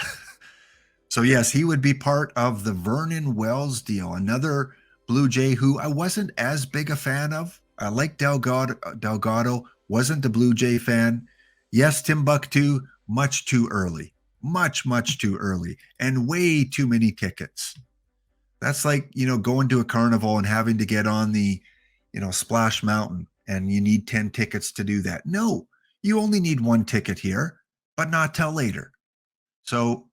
Speaker 1: So yes, he would be part of the Vernon Wells deal, another Blue Jay who I wasn't as big a fan of. I like Delgado, wasn't a Blue Jay fan. Yes, Timbuktu, much too early. Much too early. And way too many tickets. That's like, going to a carnival and having to get on the, Splash Mountain, and you need 10 tickets to do that. No, you only need 1 ticket here, but not till later. So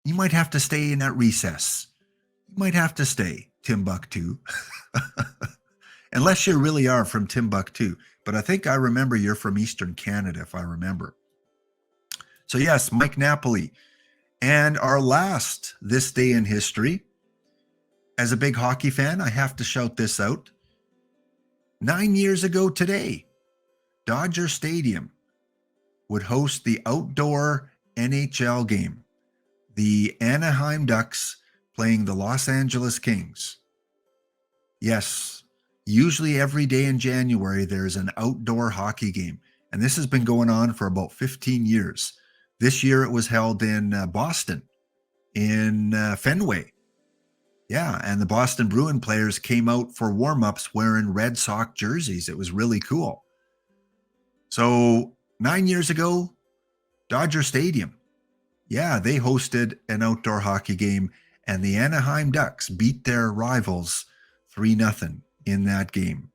Speaker 1: you might have to stay in that recess. You might have to stay, Timbuktu. Unless you really are from Timbuktu. But I think I remember you're from Eastern Canada, if I remember. So yes, Mike Napoli. And our last this day in history, as a big hockey fan, I have to shout this out. 9 years ago today, Dodger Stadium would host the outdoor NHL game. The Anaheim Ducks playing the Los Angeles Kings. Yes, usually every day in January, there's an outdoor hockey game. And this has been going on for about 15 years. This year it was held in Boston, in Fenway. Yeah, and the Boston Bruin players came out for warm-ups wearing Red Sox jerseys. It was really cool. So 9 years ago, Dodger Stadium. Yeah, they hosted an outdoor hockey game, and the Anaheim Ducks beat their rivals 3-0 in that game.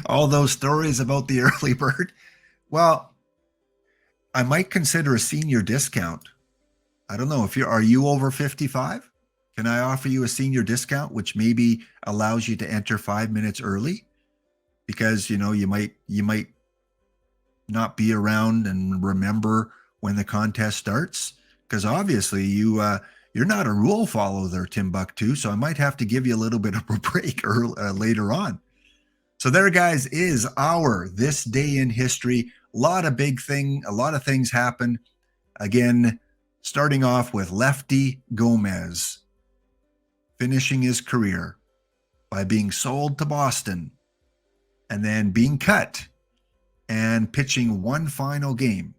Speaker 1: All those stories about the early bird. Well, I might consider a senior discount. I don't know if are you over 55? Can I offer you a senior discount, which maybe allows you to enter 5 minutes early? Because you might not be around and remember when the contest starts. Because obviously you're not a rule follower there, Timbuktu. So I might have to give you a little bit of a break later on. So there, guys, is our This Day in History. A lot of things happen. Again, starting off with Lefty Gomez finishing his career by being sold to Boston and then being cut and pitching one final game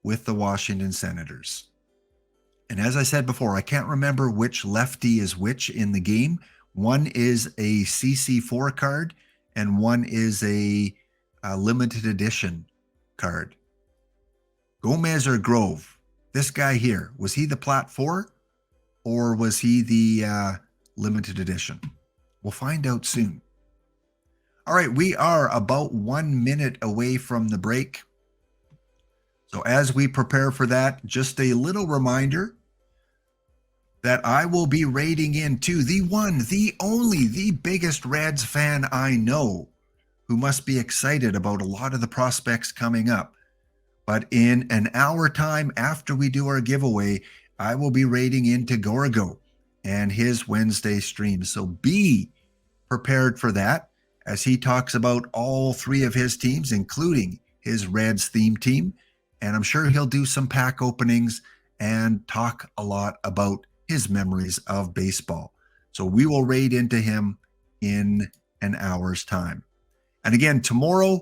Speaker 1: with the Washington Senators. And as I said before, I can't remember which lefty is which in the game. One is a CC4 card and one is a limited edition card. Gomez or Grove? This guy here, was he the Plat 4 or was he the limited edition? We'll find out soon. All right, we are about 1 minute away from the break. So as we prepare for that, just a little reminder that I will be raiding into the one, the only, the biggest Reds fan I know, who must be excited about a lot of the prospects coming up. But in an hour time after we do our giveaway, I will be raiding into Gorgo and his Wednesday stream. So be prepared for that as he talks about all three of his teams, including his Reds theme team. And I'm sure he'll do some pack openings and talk a lot about his memories of baseball. So we will raid into him in an hour's time. And again, tomorrow,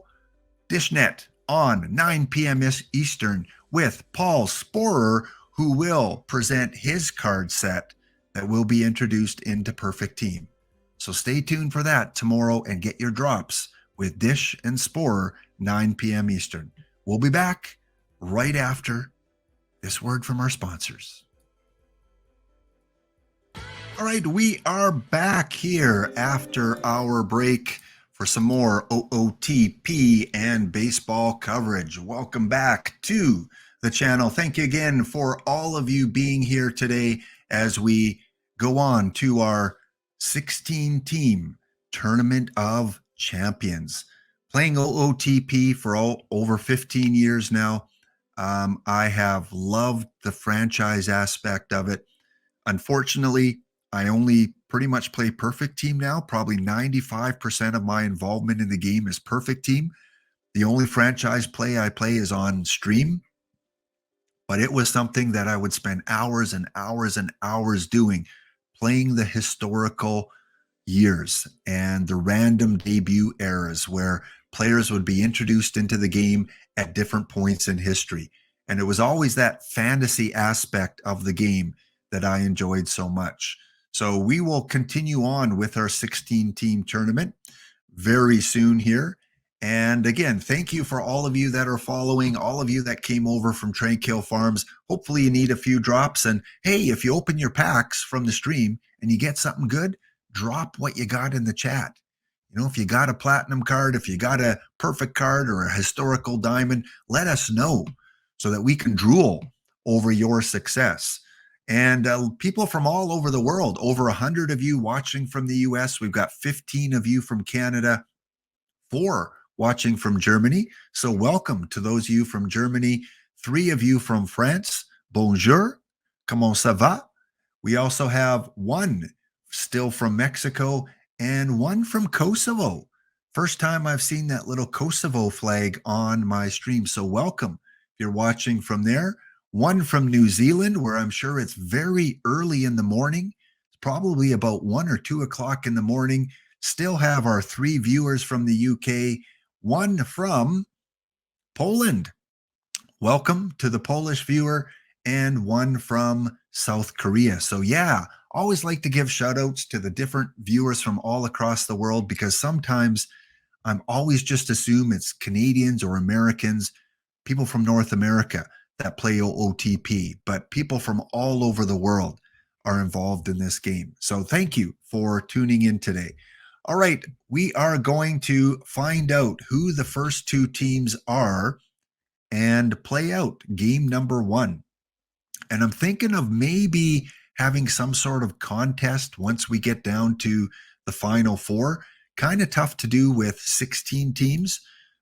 Speaker 1: Dishnet on 9 p.m. Eastern with Paul Sporer, who will present his card set that will be introduced into Perfect Team. So stay tuned for that tomorrow and get your drops with Dish and Sporer, 9 p.m. Eastern. We'll be back right after this word from our sponsors. All right, we are back here after our break for some more OOTP and baseball coverage. Welcome back to the channel. Thank you again for all of you being here today as we go on to our 16-team Tournament of Champions. Playing OOTP for over 15 years now. I have loved the franchise aspect of it. Unfortunately, I only pretty much play Perfect Team now. Probably 95% of my involvement in the game is Perfect Team. The only franchise play I play is on stream. But it was something that I would spend hours and hours and hours doing, playing the historical years and the random debut eras where players would be introduced into the game at different points in history. And it was always that fantasy aspect of the game that I enjoyed so much. So we will continue on with our 16-team tournament very soon here. And again, thank you for all of you that are following, all of you that came over from Tranquil Farms. Hopefully you need a few drops. And hey, if you open your packs from the stream and you get something good, drop what you got in the chat. You know, if you got a platinum card, if you got a perfect card or a historical diamond, let us know so that we can drool over your success. And people from all over the world, over 100 of you watching from the US. We've got 15 of you from Canada, 4 watching from Germany. So welcome to those of you from Germany, 3 of you from France. Bonjour, comment ça va? We also have 1 still from Mexico and 1 from Kosovo. First time I've seen that little Kosovo flag on my stream. So welcome if you're watching from there. 1 from New Zealand, where I'm sure it's very early in the morning. It's probably about 1 or 2 o'clock in the morning. Still have our 3 viewers from the UK. 1 from Poland. Welcome to the Polish viewer and one from South Korea. So yeah, always like to give shout outs to the different viewers from all across the world because sometimes I'm always just assume it's Canadians or Americans, people from North America that play OOTP, but people from all over the world are involved in this game. So thank you for tuning in today. All right, we are going to find out who the first two teams are and play out game number one. And I'm thinking of maybe having some sort of contest once we get down to the final four. Kind of tough to do with 16 teams,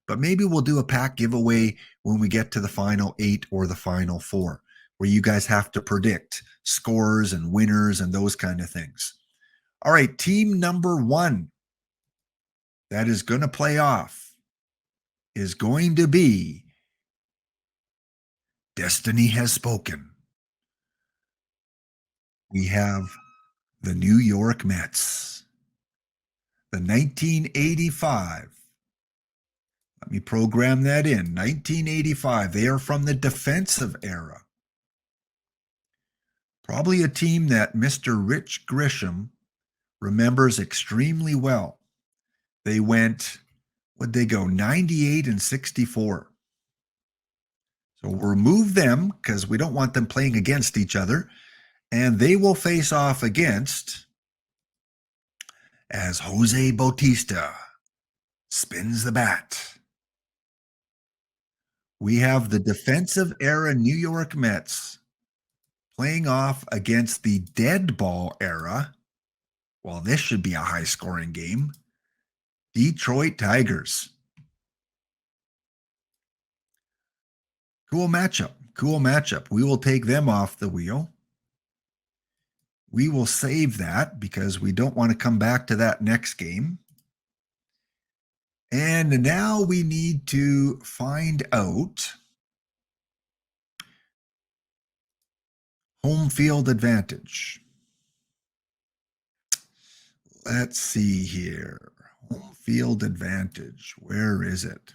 Speaker 1: but maybe we'll do a pack giveaway when we get to the final 8 or the final 4, where you guys have to predict scores and winners and those kind of things. All right, team number 1 that is going to play off is going to be Destiny Has Spoken. We have the New York Mets, the 1985. Let me program that in. 1985. They are from the defensive era. Probably a team that Mr. Rich Grisham remembers extremely well. They went, what'd they go? 98 and 64. So we'll remove them because we don't want them playing against each other. And they will face off against, as Jose Bautista spins the bat, we have the defensive era New York Mets playing off against the dead ball era. Well, this should be a high scoring game. Detroit Tigers. Cool matchup. Cool matchup. We will take them off the wheel. We will save that because we don't want to come back to that next game. And now we need to find out home field advantage. Let's see here. Home field advantage. Where is it?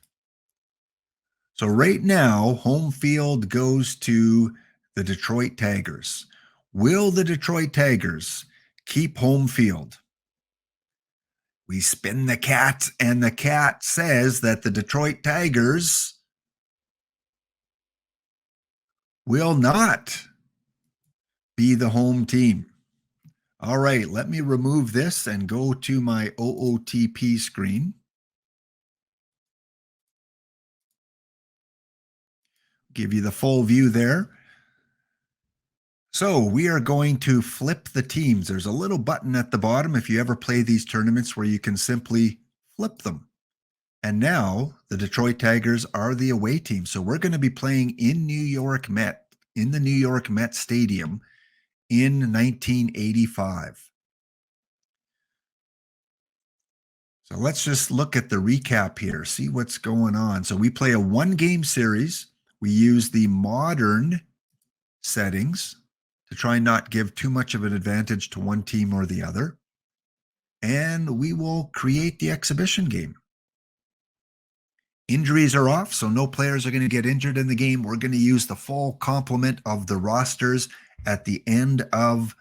Speaker 1: So right now, home field goes to the Detroit Tigers. Will the Detroit Tigers keep home field? We spin the cat, and the cat says that the Detroit Tigers will not be the home team. All right, let me remove this and go to my OOTP screen. Give you the full view there. So we are going to flip the teams. There's a little button at the bottom if you ever play these tournaments where you can simply flip them. And now the Detroit Tigers are the away team. So we're going to be playing in the New York Met Stadium in 1985. So let's just look at the recap here, see what's going on. So we play a 1-game series. We use the modern settings to try and not give too much of an advantage to one team or the other. And we will create the exhibition game. Injuries are off, so no players are going to get injured in the game. We're going to use the full complement of the rosters at the end of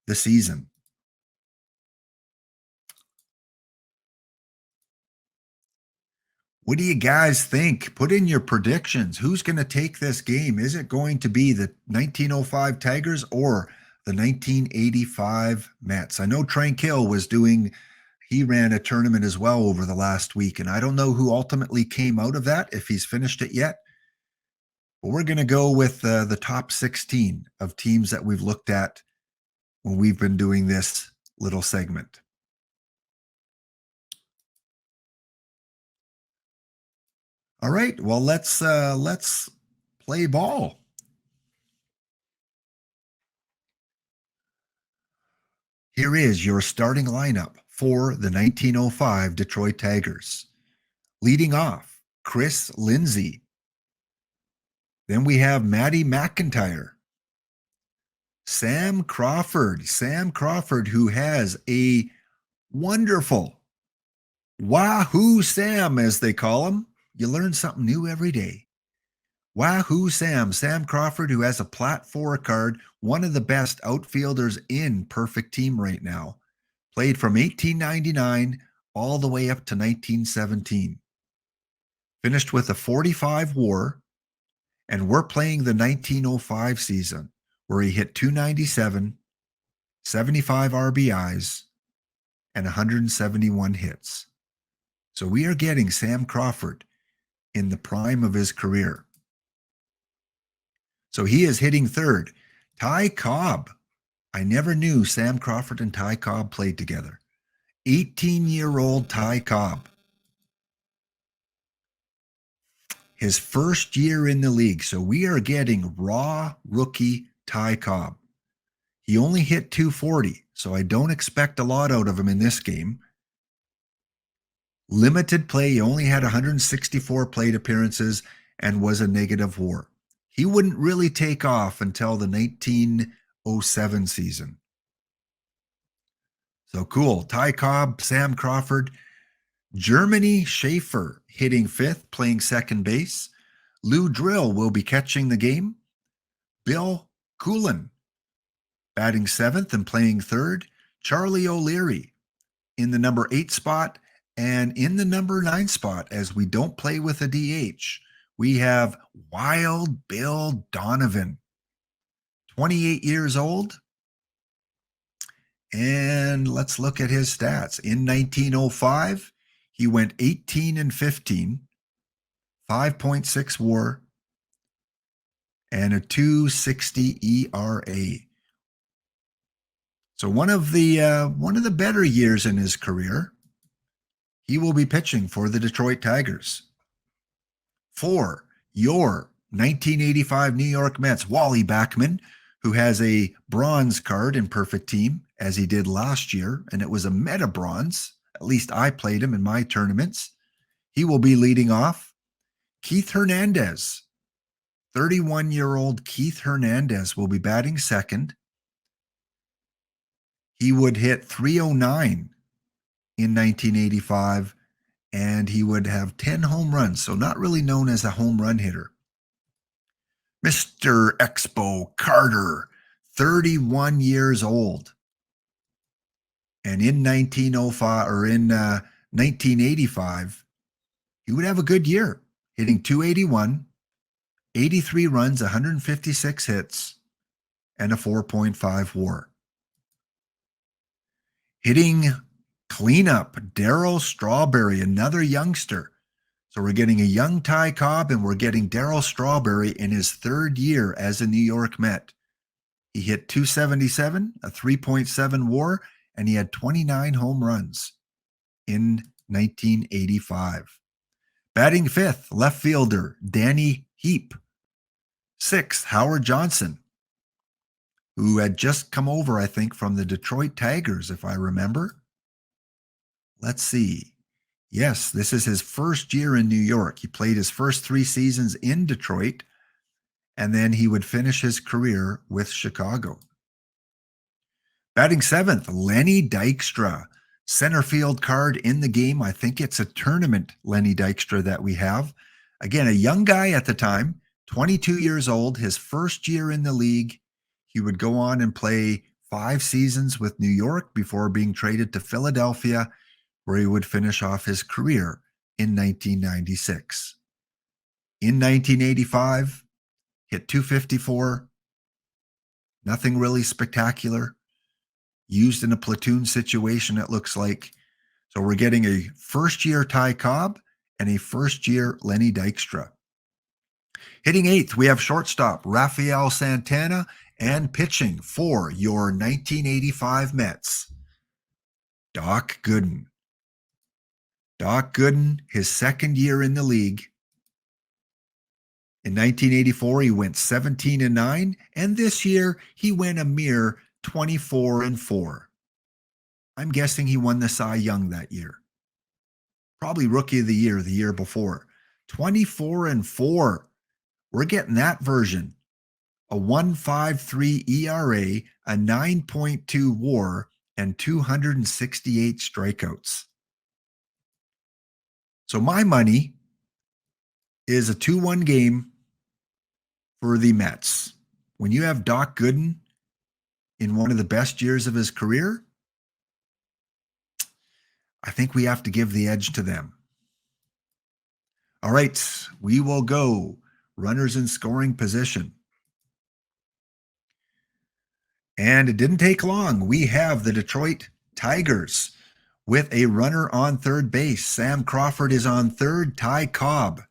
Speaker 1: the season. What do you guys think? Put in your predictions. Who's going to take this game? Is it going to be the 1905 Tigers or the 1985 Mets? I know Tranquil he ran a tournament as well over the last week, and I don't know who ultimately came out of that, if he's finished it yet. But we're going to go with the top 16 of teams that we've looked at when we've been doing this little segment. All right, well, let's play ball. Here is your starting lineup for the 1905 Detroit Tigers. Leading off, Chris Lindsay. Then we have Matty McIntyre. Sam Crawford, who has a wonderful Wahoo Sam, as they call him. You learn something new every day. Wahoo Sam Crawford, who has a Plat 4 card, one of the best outfielders in perfect team right now. Played from 1899 all the way up to 1917. Finished with a 45 WAR, and we're playing the 1905 season where he hit 297, 75 RBIs, and 171 hits. So we are getting Sam Crawford in the prime of his career. So he is hitting third. Ty Cobb. I never knew Sam Crawford and Ty Cobb played together. 18-year-old Ty Cobb. His first year in the league. So we are getting raw rookie Ty Cobb. He only hit 240, so I don't expect a lot out of him in this game. Limited play. He only had 164 plate appearances and was a negative WAR. He wouldn't really take off until the 1907 season. So cool. Ty Cobb, Sam Crawford. Germany Schaefer hitting fifth, playing second base. Lou Drill will be catching the game. Bill Coolin batting seventh and playing third. Charlie O'Leary in the number 8 spot, and in the number 9 spot, as we don't play with a DH, we have Wild Bill Donovan, 28 years old. And let's look at his stats. In 1905, he went 18 and 15, 5.6 WAR, and a 2.60 ERA. So one of the better years in his career. He will be pitching for the Detroit Tigers. For your 1985 New York Mets, Wally Backman, who has a bronze card in perfect team, as he did last year, and it was a meta bronze. At least I played him in my tournaments. He will be leading off. Keith Hernandez, 31-year-old Keith Hernandez, will be batting second. He would hit 309 in 1985, and he would have 10 home runs, so not really known as a home run hitter. Mr. Expo Carter, 31 years old. And in 1985, he would have a good year, hitting 281, 83 runs, 156 hits, and a 4.5 WAR. Hitting cleanup, Darryl Strawberry, another youngster. So we're getting a young Ty Cobb, and we're getting Darryl Strawberry in his third year as a New York Met. He hit 277, a 3.7 WAR, and he had 29 home runs in 1985. Batting fifth, left fielder Danny Heap. Sixth, Howard Johnson, who had just come over, I think, from the Detroit Tigers, if I remember. Let's see. Yes, this is his first year in New York. He played his first 3 seasons in Detroit, and then he would finish his career with Chicago. Batting seventh, Lenny Dykstra. Center field card in the game. I think it's a tournament Lenny Dykstra that we have. Again, a young guy at the time, 22 years old, his first year in the league. He would go on and play 5 seasons with New York before being traded to Philadelphia, where he would finish off his career in 1996. In 1985, hit 254. Nothing really spectacular. Used in a platoon situation, it looks like. So we're getting a first-year Ty Cobb and a first-year Lenny Dykstra. Hitting eighth, we have shortstop Rafael Santana, and pitching for your 1985 Mets, Doc Gooden. Doc Gooden, his second year in the league. In 1984, he went 17-9, and this year he went a mere 24-4. I'm guessing he won the Cy Young that year. Probably Rookie of the year before. 24-4. We're getting that version. A 1.53 ERA, a 9.2 WAR, and 268 strikeouts. So my money is a 2-1 game for the Mets. When you have Doc Gooden in one of the best years of his career, I think we have to give the edge to them. All right, we will go runners in scoring position. And it didn't take long. We have the Detroit Tigers with a runner on third base. Sam Crawford is on third. Ty Cobb,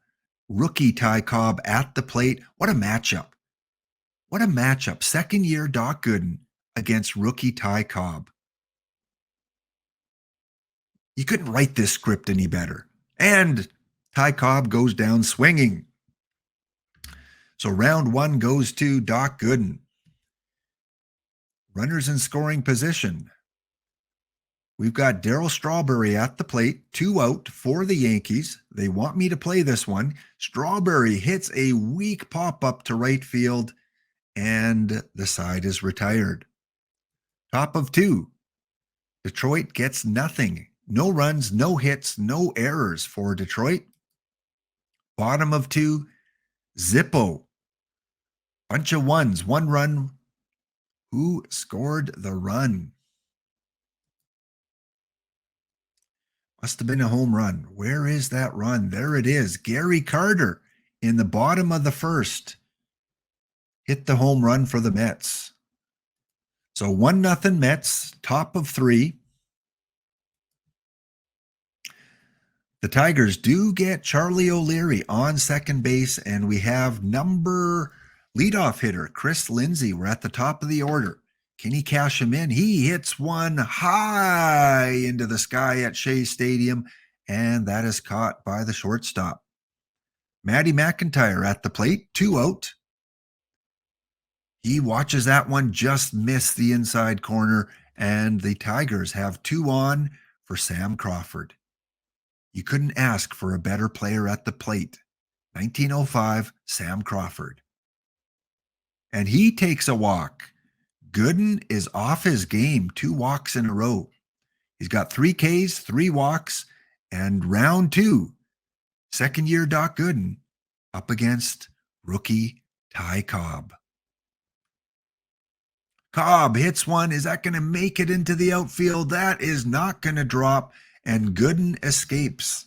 Speaker 1: rookie Ty Cobb at the plate. What a matchup. What a matchup. Second year Doc Gooden against rookie Ty Cobb. You couldn't write this script any better. And Ty Cobb goes down swinging. So round one goes to Doc Gooden. Runners in scoring position. We've got Darryl Strawberry at the plate, 2 out for the Yankees. They want me to play this one. Strawberry hits a weak pop-up to right field, and the side is retired. Top of 2. Detroit gets nothing. No runs, no hits, no errors for Detroit. Bottom of 2, Zippo. Bunch of ones, 1 run. Who scored the run? Must have been a home run. Where is that run? There it is. Gary Carter in the bottom of the first hit the home run for the Mets. So 1-0 Mets, top of 3. The Tigers do get Charlie O'Leary on second base, and we have number leadoff hitter Chris Lindsay. We're at the top of the order. Can he cash him in? He hits one high into the sky at Shea Stadium, and that is caught by the shortstop. Matty McIntyre at the plate, 2 out. He watches that one just miss the inside corner, and the Tigers have 2 on for Sam Crawford. You couldn't ask for a better player at the plate. 1905, Sam Crawford. And he takes a walk. Gooden is off his game, 2 walks in a row. He's got 3 Ks, 3 walks, and round 2, second year Doc Gooden up against rookie Ty Cobb. Cobb hits one. Is that going to make it into the outfield? That is not going to drop, and Gooden escapes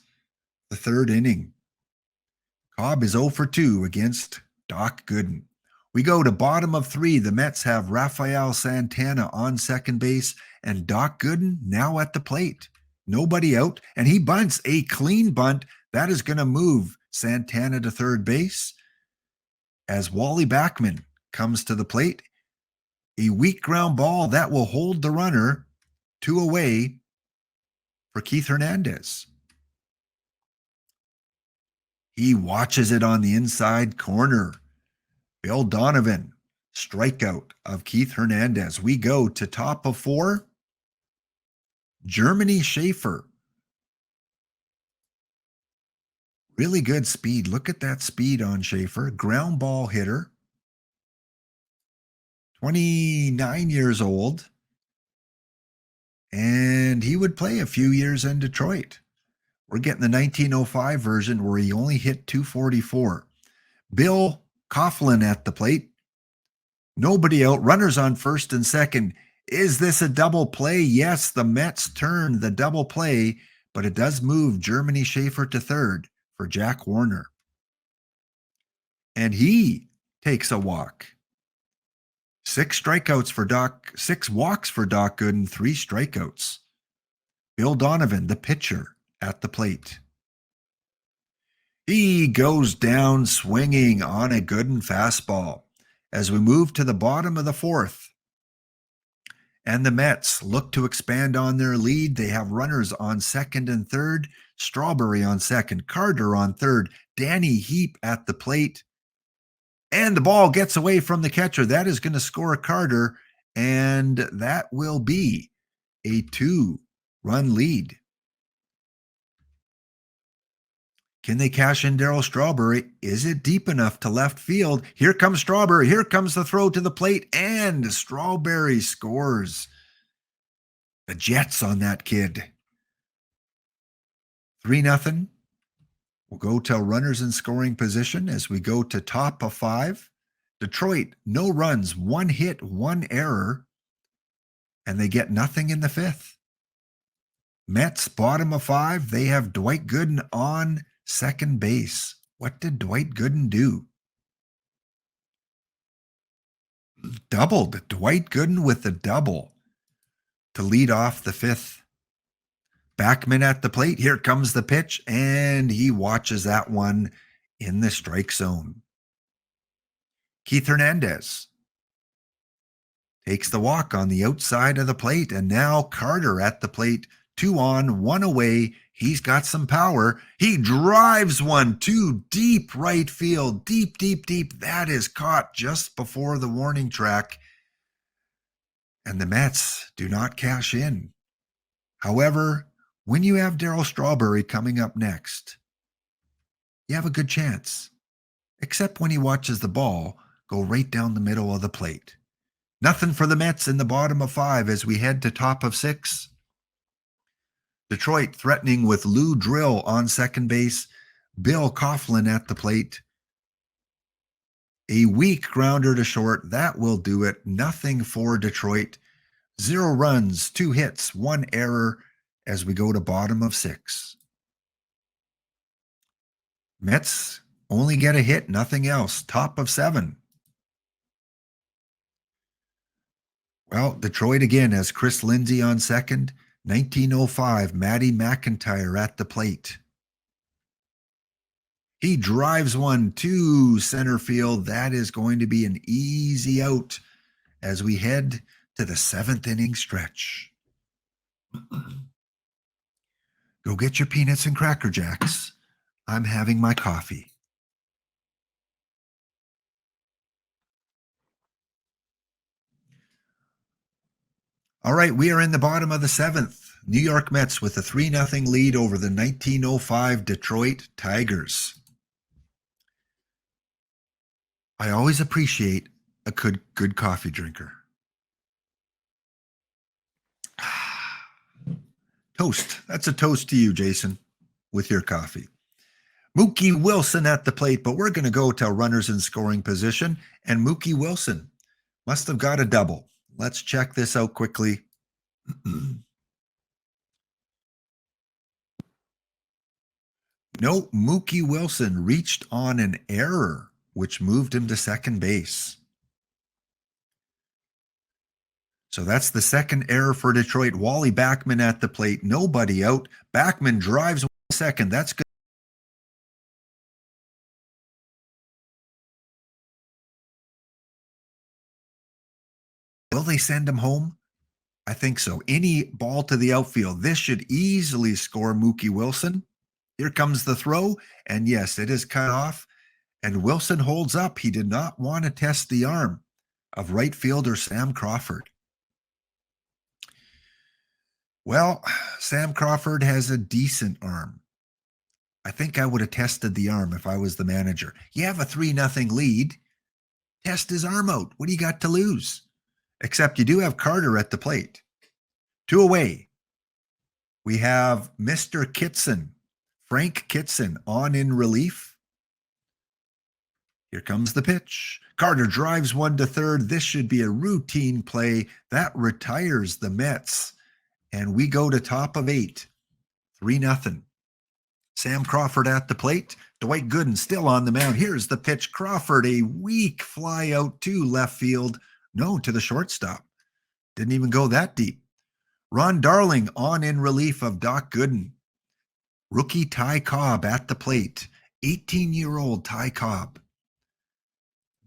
Speaker 1: the third inning. Cobb is 0 for 2 against Doc Gooden. We go to bottom of 3. The Mets have Rafael Santana on second base, and Doc Gooden now at the plate. Nobody out, and he bunts a clean bunt. That is going to move Santana to third base as Wally Backman comes to the plate. A weak ground ball that will hold the runner 2 away for Keith Hernandez. He watches it on the inside corner. Bill Donovan, strikeout of Keith Hernandez. We go to top of 4. Germany Schaefer. Really good speed. Look at that speed on Schaefer. Ground ball hitter. 29 years old. And he would play a few years in Detroit. We're getting the 1905 version where he only hit 244. Bill Coughlin at the plate. Nobody out. Runners on first and second. Is this a double play? Yes, the Mets turn the double play, but it does move Germany Schaefer to third for Jack Warner. And he takes a walk. 6 strikeouts for Doc, 6 walks for Doc Gooden, 3 strikeouts. Bill Donovan, the pitcher, at the plate. He goes down swinging on a Gooden fastball as we move to the bottom of the 4th. And the Mets look to expand on their lead. They have runners on second and third. Strawberry on second. Carter on third. Danny Heap at the plate. And the ball gets away from the catcher. That is going to score Carter. And that will be a 2-run lead. Can they cash in Darryl Strawberry? Is it deep enough to left field? Here comes Strawberry. Here comes the throw to the plate, and Strawberry scores. The Jets on that kid. 3-0. We'll go to runners in scoring position as we go to top of 5. Detroit, no runs, 1 hit, 1 error, and they get nothing in the 5th. Mets, bottom of 5, they have Dwight Gooden on second base. What did Dwight Gooden do? Doubled. Dwight Gooden with a double to lead off the 5th. Backman at the plate. Here comes the pitch, and he watches that one in the strike zone. Keith Hernandez takes the walk on the outside of the plate, and now Carter at the plate. 2 on, 1 away. He's got some power. He drives one to deep right field. Deep, deep, deep. That is caught just before the warning track. And the Mets do not cash in. However, when you have Darryl Strawberry coming up next, you have a good chance. Except when he watches the ball go right down the middle of the plate. Nothing for the Mets in the bottom of 5 as we head to top of 6. Detroit threatening with Lou Drill on second base. Bill Coughlin at the plate. A weak grounder to short. That will do it. Nothing for Detroit. 0 runs, 2 hits, 1 error as we go to bottom of 6. Mets only get a hit, nothing else. Top of 7. Well, Detroit again has Chris Lindsay on second. 1905, Matty McIntyre at the plate. He drives one to center field. That is going to be an easy out as we head to the 7th inning stretch. Go get your peanuts and Cracker Jacks. I'm having my coffee. All right, we are in the bottom of the 7th. New York Mets with a 3-0 lead over the 1905 Detroit Tigers. I always appreciate a good coffee drinker. Toast. That's a toast to you, Jason, with your coffee. Mookie Wilson at the plate, but we're going to go to runners in scoring position, and Mookie Wilson must have got a double. Let's check this out quickly. No, Mookie Wilson reached on an error, which moved him to second base. So that's the second error for Detroit. Wally Backman at the plate. Nobody out. Backman drives second. That's good. Will they send him home? I think so. Any ball to the outfield. This should easily score Mookie Wilson. Here comes the throw. And yes, it is cut off. And Wilson holds up. He did not want to test the arm of right fielder Sam Crawford. Well, Sam Crawford has a decent arm. I think I would have tested the arm if I was the manager. You have a 3-0 lead. Test his arm out. What do you got to lose? Except you do have Carter at the plate. 2 away. We have Mr. Kitson, Frank Kitson, on in relief. Here comes the pitch. Carter drives one to third. This should be a routine play. That retires the Mets. And we go to top of 8. 3-0. Sam Crawford at the plate. Dwight Gooden still on the mound. Here's the pitch. Crawford, a weak fly out to left field. No, to the shortstop. Didn't even go that deep. Ron Darling on in relief of Doc Gooden. Rookie Ty Cobb at the plate. 18-year-old Ty Cobb.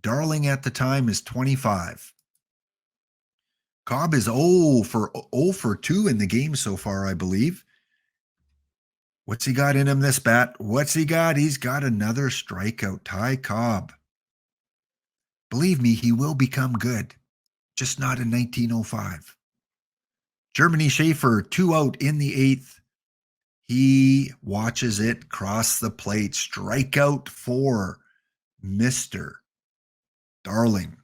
Speaker 1: Darling at the time is 25. Cobb is 0 for 2 in the game so far, I believe. What's he got in him this bat? What's he got? He's got another strikeout. Ty Cobb. Believe me, he will become good. Just not in 1905. Germany Schaefer, 2 out in the 8th. He watches it cross the plate. Strikeout for Mr. Darling.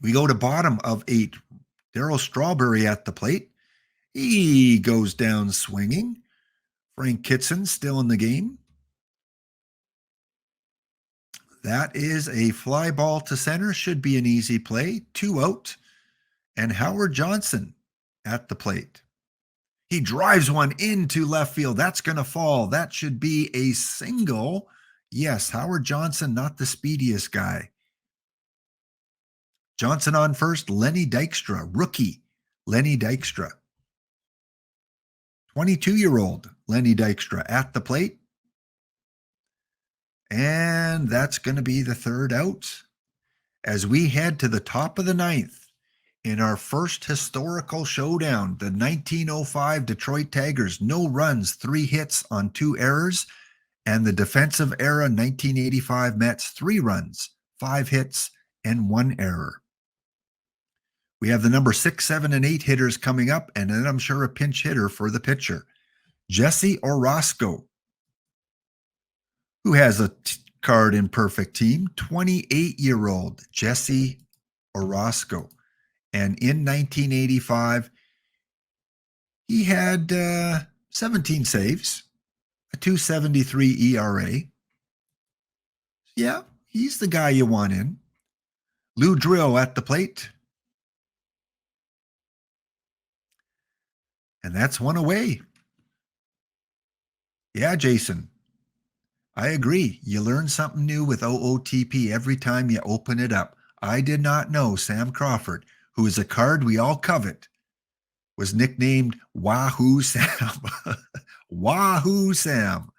Speaker 1: We go to bottom of 8. Darryl Strawberry at the plate. He goes down swinging. Frank Kitson still in the game. That is a fly ball to center. Should be an easy play. 2 out. And Howard Johnson at the plate. He drives one into left field. That's going to fall. That should be a single. Yes, Howard Johnson, not the speediest guy. Johnson on first. Lenny Dykstra, rookie Lenny Dykstra. 22-year-old Lenny Dykstra at the plate. And that's going to be the third out. As we head to the top of the ninth in our first historical showdown, the 1905 Detroit Tigers, no runs, 3 hits on 2 errors, and the defensive era 1985 Mets, 3 runs, 5 hits, and 1 error. We have the number 6, 7, and 8 hitters coming up, and then I'm sure a pinch hitter for the pitcher. Jesse Orozco, who has a card in perfect team, 28-year-old Jesse Orozco. And in 1985, he had 17 saves, a 2.73 ERA. Yeah, he's the guy you want in. Lou Drill at the plate. And that's one away. Yeah, Jason, I agree. You learn something new with OOTP every time you open it up. I did not know Sam Crawford, who is a card we all covet, was nicknamed Wahoo Sam. Wahoo Sam.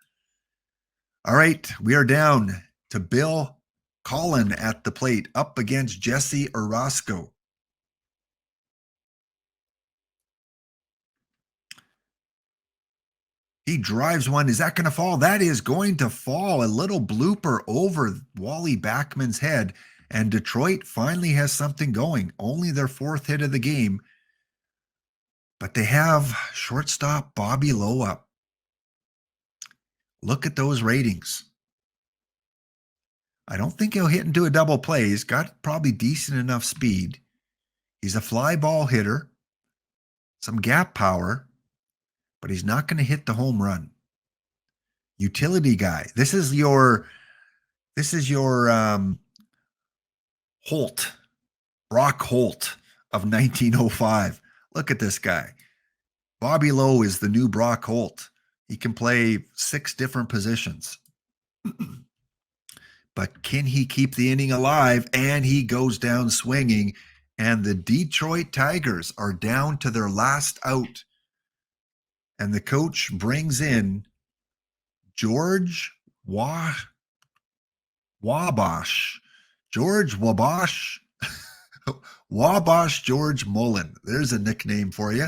Speaker 1: All right, we are down to Bill Collin at the plate, up against Jesse Orozco. He drives one. Is that going to fall? That is going to fall. A little blooper over Wally Backman's head. And Detroit finally has something going. Only their 4th hit of the game. But they have shortstop Bobby Lowe up. Look at those ratings. I don't think he'll hit into a double play. He's got probably decent enough speed. He's a fly ball hitter. Some gap power. But he's not going to hit the home run. Utility guy. This is your Holt, Brock Holt of 1905. Look at this guy. Bobby Lowe is the new Brock Holt. He can play 6 different positions. But can he keep the inning alive? And he goes down swinging. And the Detroit Tigers are down to their last out. And the coach brings in George Wabash. George Wabash. Wabash George Mullen. There's a nickname for you.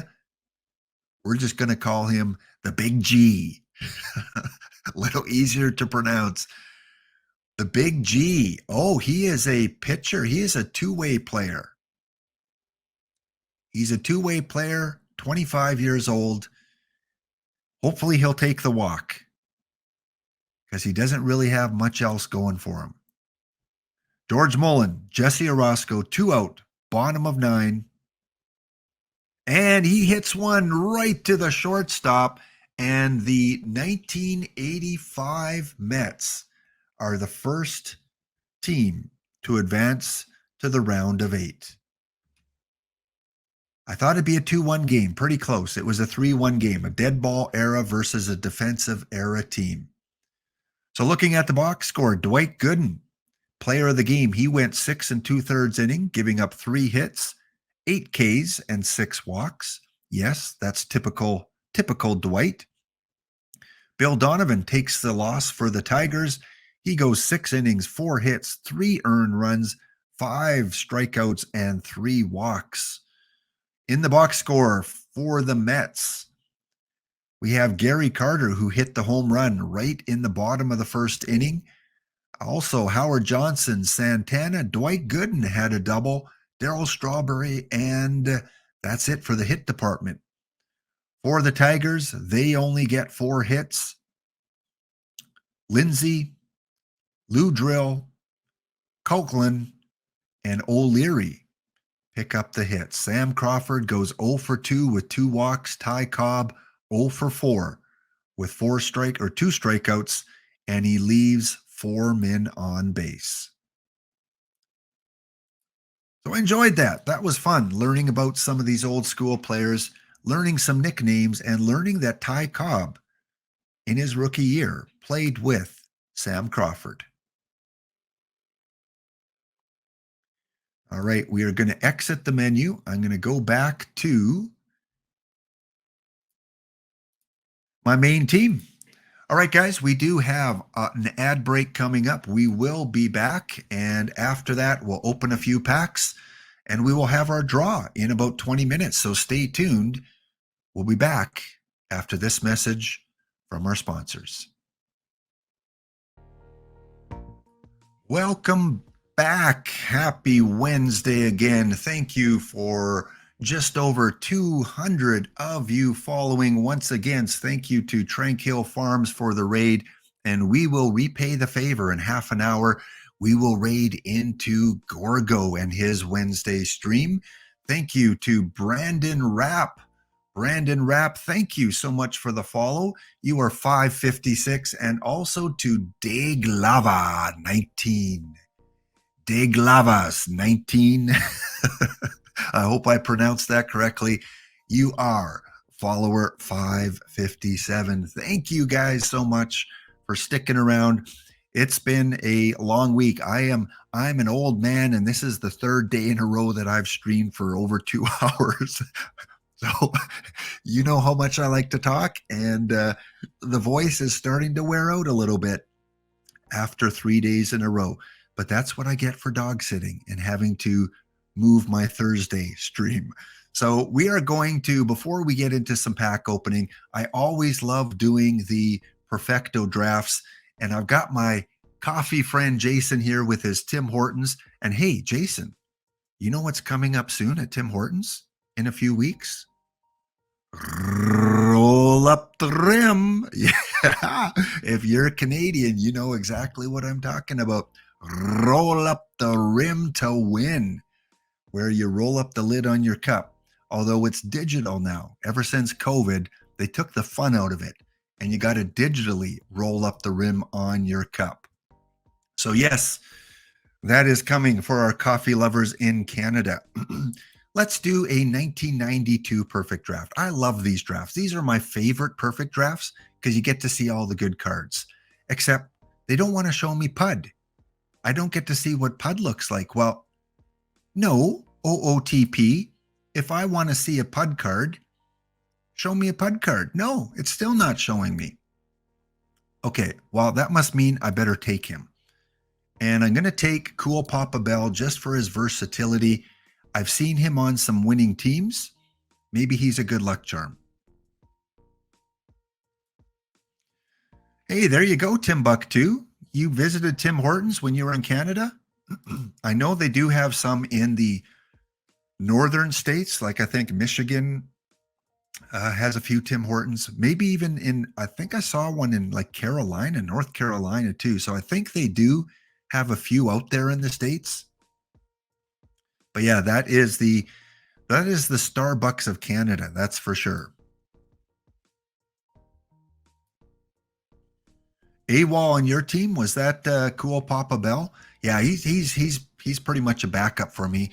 Speaker 1: We're just going to call him the Big G. A little easier to pronounce. The Big G. Oh, he is a pitcher. He is a two-way player. He's a two-way player, 25 years old. Hopefully he'll take the walk because he doesn't really have much else going for him. George Mullen, Jesse Orozco, 2 out, bottom of 9. And he hits one right to the shortstop. And the 1985 Mets are the first team to advance to the round of 8. I thought it'd be a 2-1 game, pretty close. It was a 3-1 game, a dead ball era versus a defensive era team. So looking at the box score, Dwight Gooden, player of the game, he went 6 2/3 inning, giving up 3 hits, 8 Ks, and 6 walks. Yes, that's typical Dwight. Bill Donovan takes the loss for the Tigers. He goes 6 innings, 4 hits, 3 earned runs, 5 strikeouts, and 3 walks. In the box score for the Mets, we have Gary Carter, who hit the home run right in the bottom of the first inning. Also, Howard Johnson, Santana, Dwight Gooden had a double, Darryl Strawberry, and that's it for the hit department. For the Tigers, they only get 4 hits. Lindsay, Lou Drill, Copeland, and O'Leary pick up the hits. Sam Crawford goes 0 for 2 with 2 walks. Ty Cobb 0 for 4 with 2 strikeouts, and he leaves 4 men on base. So I enjoyed that. That was fun, learning about some of these old school players, learning some nicknames, and learning that Ty Cobb, in his rookie year, played with Sam Crawford. All right, we are going to exit the menu. I'm going to go back to my main team. All right, guys, we do have an ad break coming up. We will be back, and after that, we'll open a few packs, and we will have our draw in about 20 minutes. So stay tuned. We'll be back after this message from our sponsors. Welcome back. Happy Wednesday again. Thank you for just over 200 of you following once again. Thank you to Tranquil Farms for the raid, and we will repay the favor in half an hour. We will raid into Gorgo and his Wednesday stream. Thank you to Brandon Rapp. Brandon Rapp, thank you so much for the follow. You are 556, and also to Deglava 19. Deglavas 19. I hope I pronounced that correctly. You are follower 557. Thank you guys so much for sticking around. It's been a long week. I'm an old man, and this is the third day in a row that I've streamed for over 2 hours. So you know how much I like to talk, and the voice is starting to wear out a little bit after 3 days in a row. But that's what I get for dog sitting and having to move my Thursday stream. So we are going to, before we get into some pack opening, I always love doing the Perfecto drafts. And I've got my coffee friend Jason here with his Tim Hortons. And hey, Jason, you know what's coming up soon at Tim Hortons in a few weeks? Roll up the rim. Yeah. If you're Canadian, you know exactly what I'm talking about. Roll up the rim to win, where you roll up the lid on your cup. Although it's digital now. Ever since COVID, they took the fun out of it, and you got to digitally roll up the rim on your cup. So yes, that is coming for our coffee lovers in Canada. Let's do a 1992 perfect draft. I love these drafts. These are my favorite perfect drafts because you get to see all the good cards. Except they don't want to show me PUD. I don't get to see what PUD looks like. Well, no, OOTP. If I want to see a PUD card, show me a PUD card. No, it's still not showing me. Okay, well, that must mean I better take him. And I'm going to take Cool Papa Bell just for his versatility. I've seen him on some winning teams. Maybe he's a good luck charm. Hey, there you go, Timbuktu. You visited Tim Hortons when you were in Canada? I know they do have some in the northern states, like I think Michigan has a few Tim Hortons. Maybe even I think I saw one in like Carolina, North Carolina too. So I think they do have a few out there in the States. But yeah, that is the Starbucks of Canada, that's for sure. AWOL on your team, was that Cool Papa Bell? Yeah, he's pretty much a backup for me.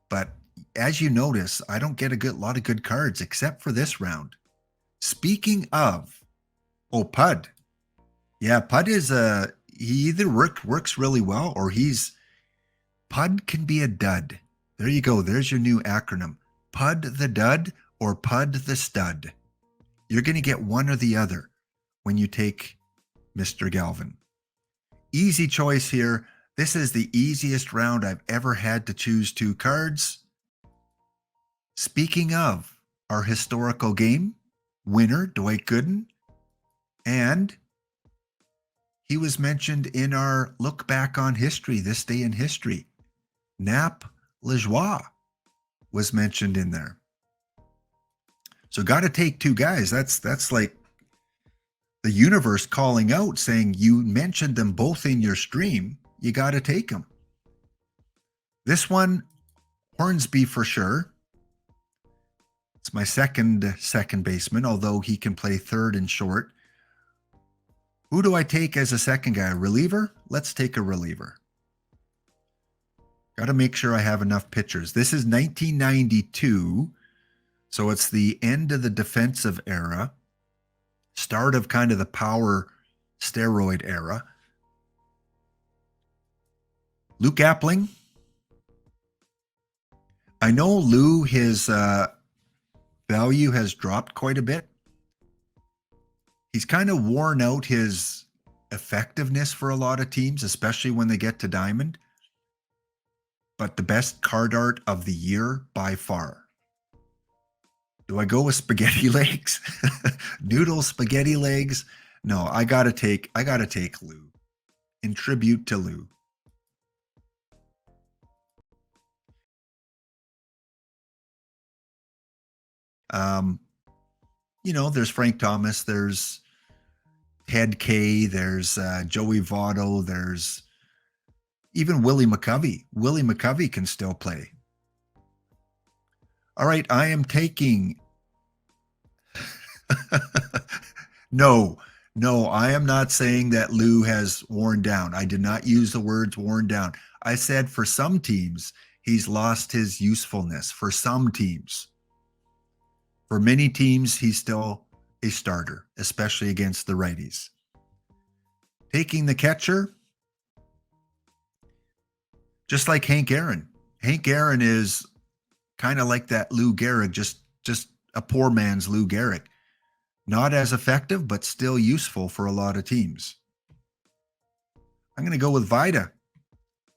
Speaker 1: But as you notice, I don't get a lot of good cards except for this round. Speaking of, PUD. Yeah, PUD is he either works really well, or PUD can be a dud. There you go. There's your new acronym. PUD the dud or PUD the stud. You're going to get one or the other when you take Mr. Galvin. Easy choice here. This is the easiest round I've ever had to choose 2 cards. Speaking of our historical game, winner Dwight Gooden, and he was mentioned in our look back on history, this day in history. Nap Lajoie was mentioned in there. So got to take 2 guys. That's like the universe calling out, saying you mentioned them both in your stream. You got to take them. This one, Hornsby for sure. It's my second baseman, although he can play third and short. Who do I take as a second guy? A reliever? Let's take a reliever. Got to make sure I have enough pitchers. This is 1992, so it's the end of the defensive era, start of kind of the power steroid era. Luke Appling. I know Lou, his value has dropped quite a bit. He's kind of worn out his effectiveness for a lot of teams, especially when they get to Diamond. But the best card art of the year by far. Do I go with spaghetti legs? Noodle spaghetti legs? No, I gotta take Lou. In tribute to Lou. You know, there's Frank Thomas, there's Ted Kay, there's Joey Votto, there's even Willie McCovey. Willie McCovey can still play. All right, I am taking... No, I am not saying that Lou has worn down. I did not use the words worn down. I said for some teams, he's lost his usefulness. For some teams. For many teams, he's still a starter, especially against the righties. Taking the catcher, just like Hank Aaron. Hank Aaron is kind of like that Lou Gehrig, just a poor man's Lou Gehrig. Not as effective, but still useful for a lot of teams. I'm going to go with Vida,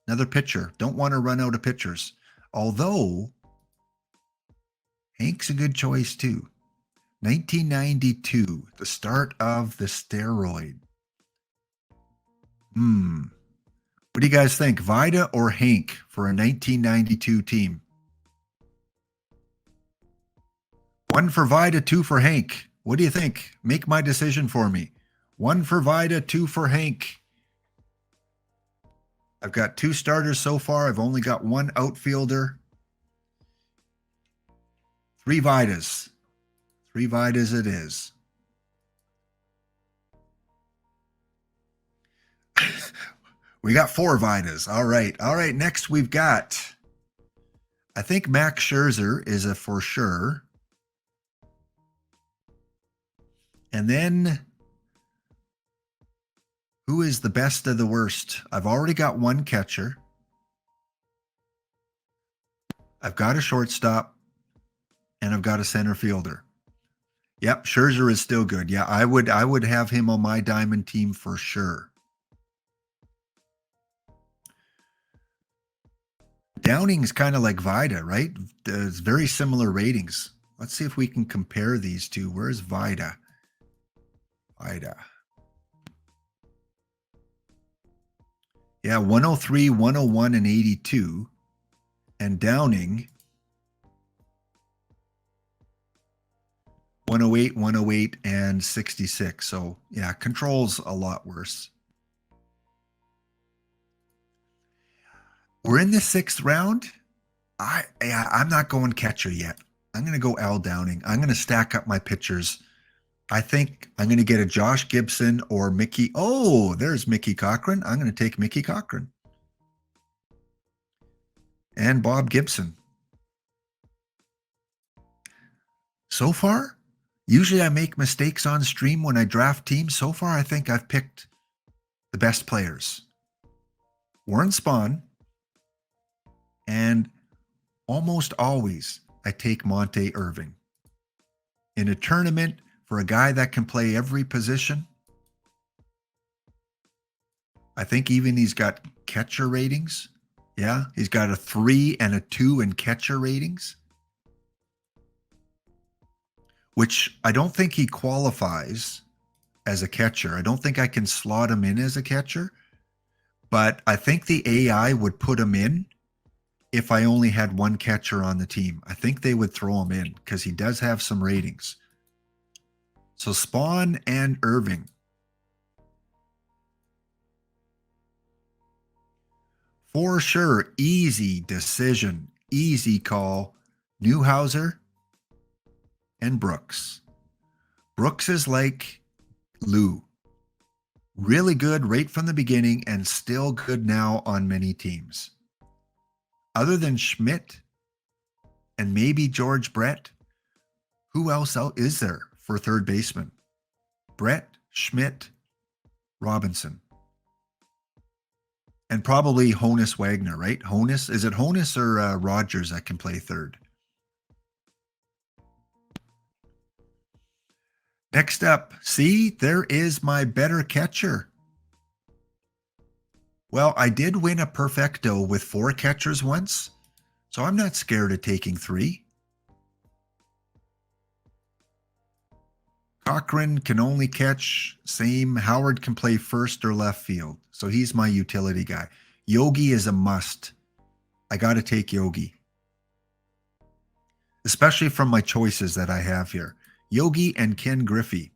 Speaker 1: another pitcher. Don't want to run out of pitchers. Although, Hank's a good choice too. 1992, the start of the steroid. What do you guys think? Vida or Hank for a 1992 team? 1 for Vida, 2 for Hank. What do you think? Make my decision for me. 1 for Vida, 2 for Hank. I've got 2 starters so far. I've only got 1 outfielder. 3 Vidas. 3 Vidas it is. We got 4 Vidas. All right. Next we've got, I think Max Scherzer is a for sure. And then, who is the best of the worst? I've already got 1 catcher. I've got a shortstop. And I've got a center fielder. Yep, Scherzer is still good. Yeah, I would have him on my Diamond team for sure. Downing's kind of like Vida, right? It's very similar ratings. Let's see if we can compare these two. Where's Vida? Yeah, 103, 101, and 82. And Downing, 108, 108, and 66. So, yeah, Control's a lot worse. We're in the 6th round. I'm not going catcher yet. I'm going to go Al Downing. I'm going to stack up my pitchers. I think I'm going to get a Josh Gibson or Mickey. Oh, there's Mickey Cochran. I'm going to take Mickey Cochran. And Bob Gibson. So far, usually I make mistakes on stream when I draft teams. So far, I think I've picked the best players. Warren Spahn. And almost always, I take Monte Irving. In a tournament, for a guy that can play every position, I think even he's got catcher ratings. Yeah, he's got a 3 and a 2 in catcher ratings, which I don't think he qualifies as a catcher. I don't think I can slot him in as a catcher, but I think the AI would put him in if I only had 1 catcher on the team. I think they would throw him in because he does have some ratings. So Spahn and Irving. For sure, easy decision, easy call. Newhouser and Brooks. Brooks is like Lou. Really good right from the beginning and still good now on many teams. Other than Schmidt and maybe George Brett, who else out is there for third baseman? Brett, Schmidt, Robinson. And probably Honus Wagner, right? Honus, is it Honus or Rogers that can play third? Next up, see, there is my better catcher. Well, I did win a perfecto with 4 catchers once, so I'm not scared of taking 3. Cochran can only catch, same. Howard can play first or left field, so he's my utility guy. Yogi is a must. I got to take Yogi, especially from my choices that I have here. Yogi and Ken Griffey.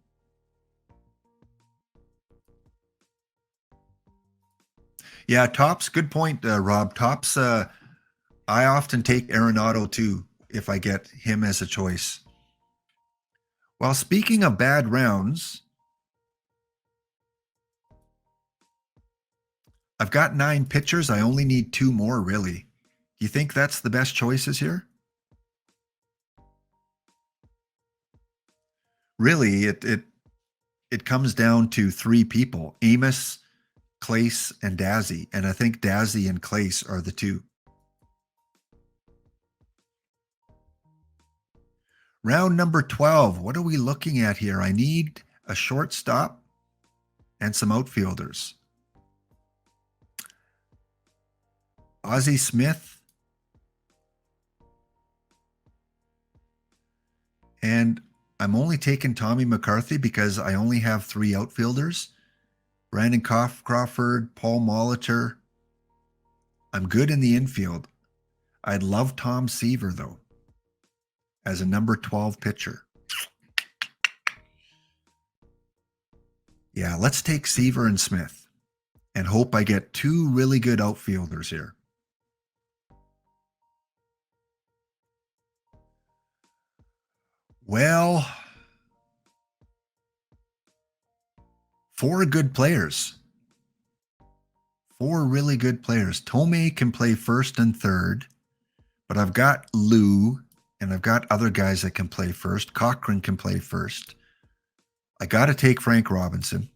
Speaker 1: Yeah, Tops, good point, Rob. Tops, I often take Arenado too if I get him as a choice. Well, speaking of bad rounds, I've got 9 pitchers. I only need 2 more, really. Do you think that's the best choices here? Really, it comes down to 3 people: Amos, Clace, and Dazzy. And I think Dazzy and Clace are the 2. Round number 12. What are we looking at here? I need a shortstop and some outfielders. Ozzie Smith and I'm only taking Tommy McCarthy because I only have 3 outfielders. Brandon Crawford, Paul Molitor. I'm good in the infield. I'd love Tom Seaver, though, as a number 12 pitcher. Yeah, let's take Seaver and Smith and hope I get 2 really good outfielders here. Well, 4 good players. 4 really good players. Tomei can play first and third, but I've got Lou and I've got other guys that can play first. Cochran can play first. I got to take Frank Robinson.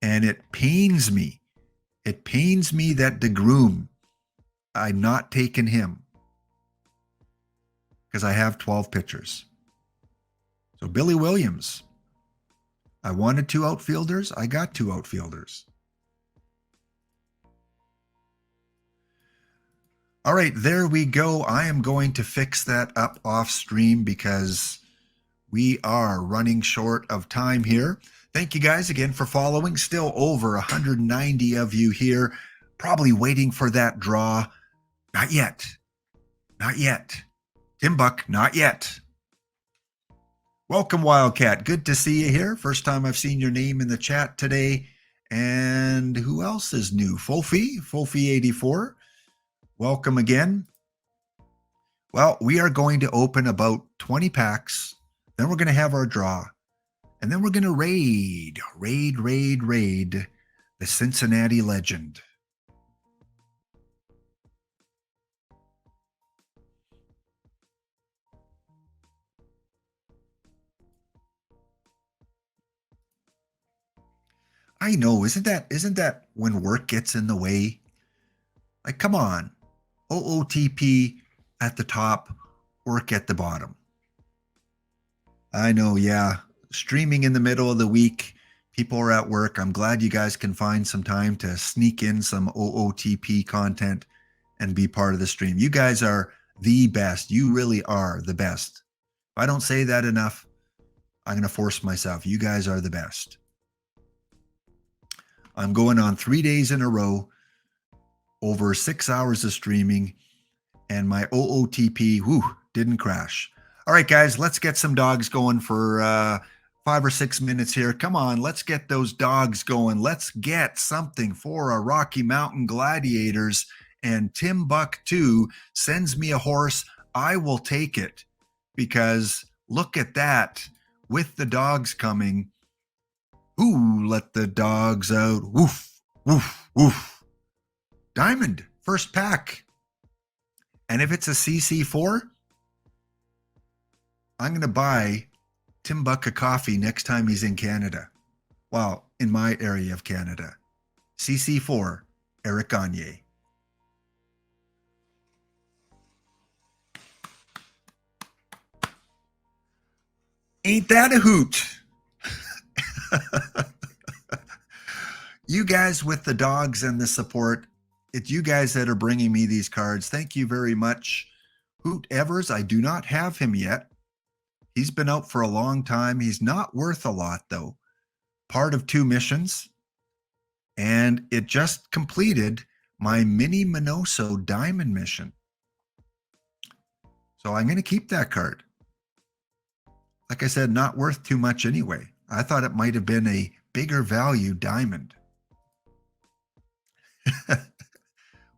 Speaker 1: And it pains me. It pains me that DeGrom, I'm not taking him because I have 12 pitchers. So Billy Williams. I wanted 2 outfielders. I got 2 outfielders. All right, there we go. I am going to fix that up off stream because we are running short of time here. Thank you guys again for following. Still over 190 of you here, probably waiting for that draw. Not yet. Not yet. Tim Buck, not yet. Welcome, Wildcat. Good to see you here. First time I've seen your name in the chat today. And who else is new? Fofi84. Welcome again. Well, we are going to open about 20 packs. Then we're going to have our draw. And then we're going to raid the Cincinnati legend. I know, isn't that when work gets in the way? Like, come on. OOTP at the top, work at the bottom. I know, yeah. Streaming in the middle of the week, people are at work. I'm glad you guys can find some time to sneak in some OOTP content and be part of the stream. You guys are the best. You really are the best. If I don't say that enough, I'm going to force myself. You guys are the best. I'm going on 3 days in a row, over 6 hours of streaming, and my OOTP, didn't crash. All right, guys, let's get some dogs going for 5 or 6 minutes here. Come on, let's get those dogs going. Let's get something for our Rocky Mountain Gladiators. And Timbuktu sends me a horse. I will take it because look at that. With the dogs coming, Ooh, let the dogs out. Woof, woof, woof. Diamond, first pack. And if it's a CC4, I'm going to buy Tim Buck a coffee next time he's in Canada. Well, in my area of Canada. CC4, Eric Gagne. Ain't that a hoot? You guys with the dogs and the support, it's you guys that are bringing me these cards. Thank you very much. Hoot Evers, I do not have him yet. He's been out for a long time. He's not worth a lot, though. Part of 2 missions. And it just completed my Mini Minoso Diamond mission. So I'm going to keep that card. Like I said, not worth too much anyway. I thought it might have been a bigger value diamond.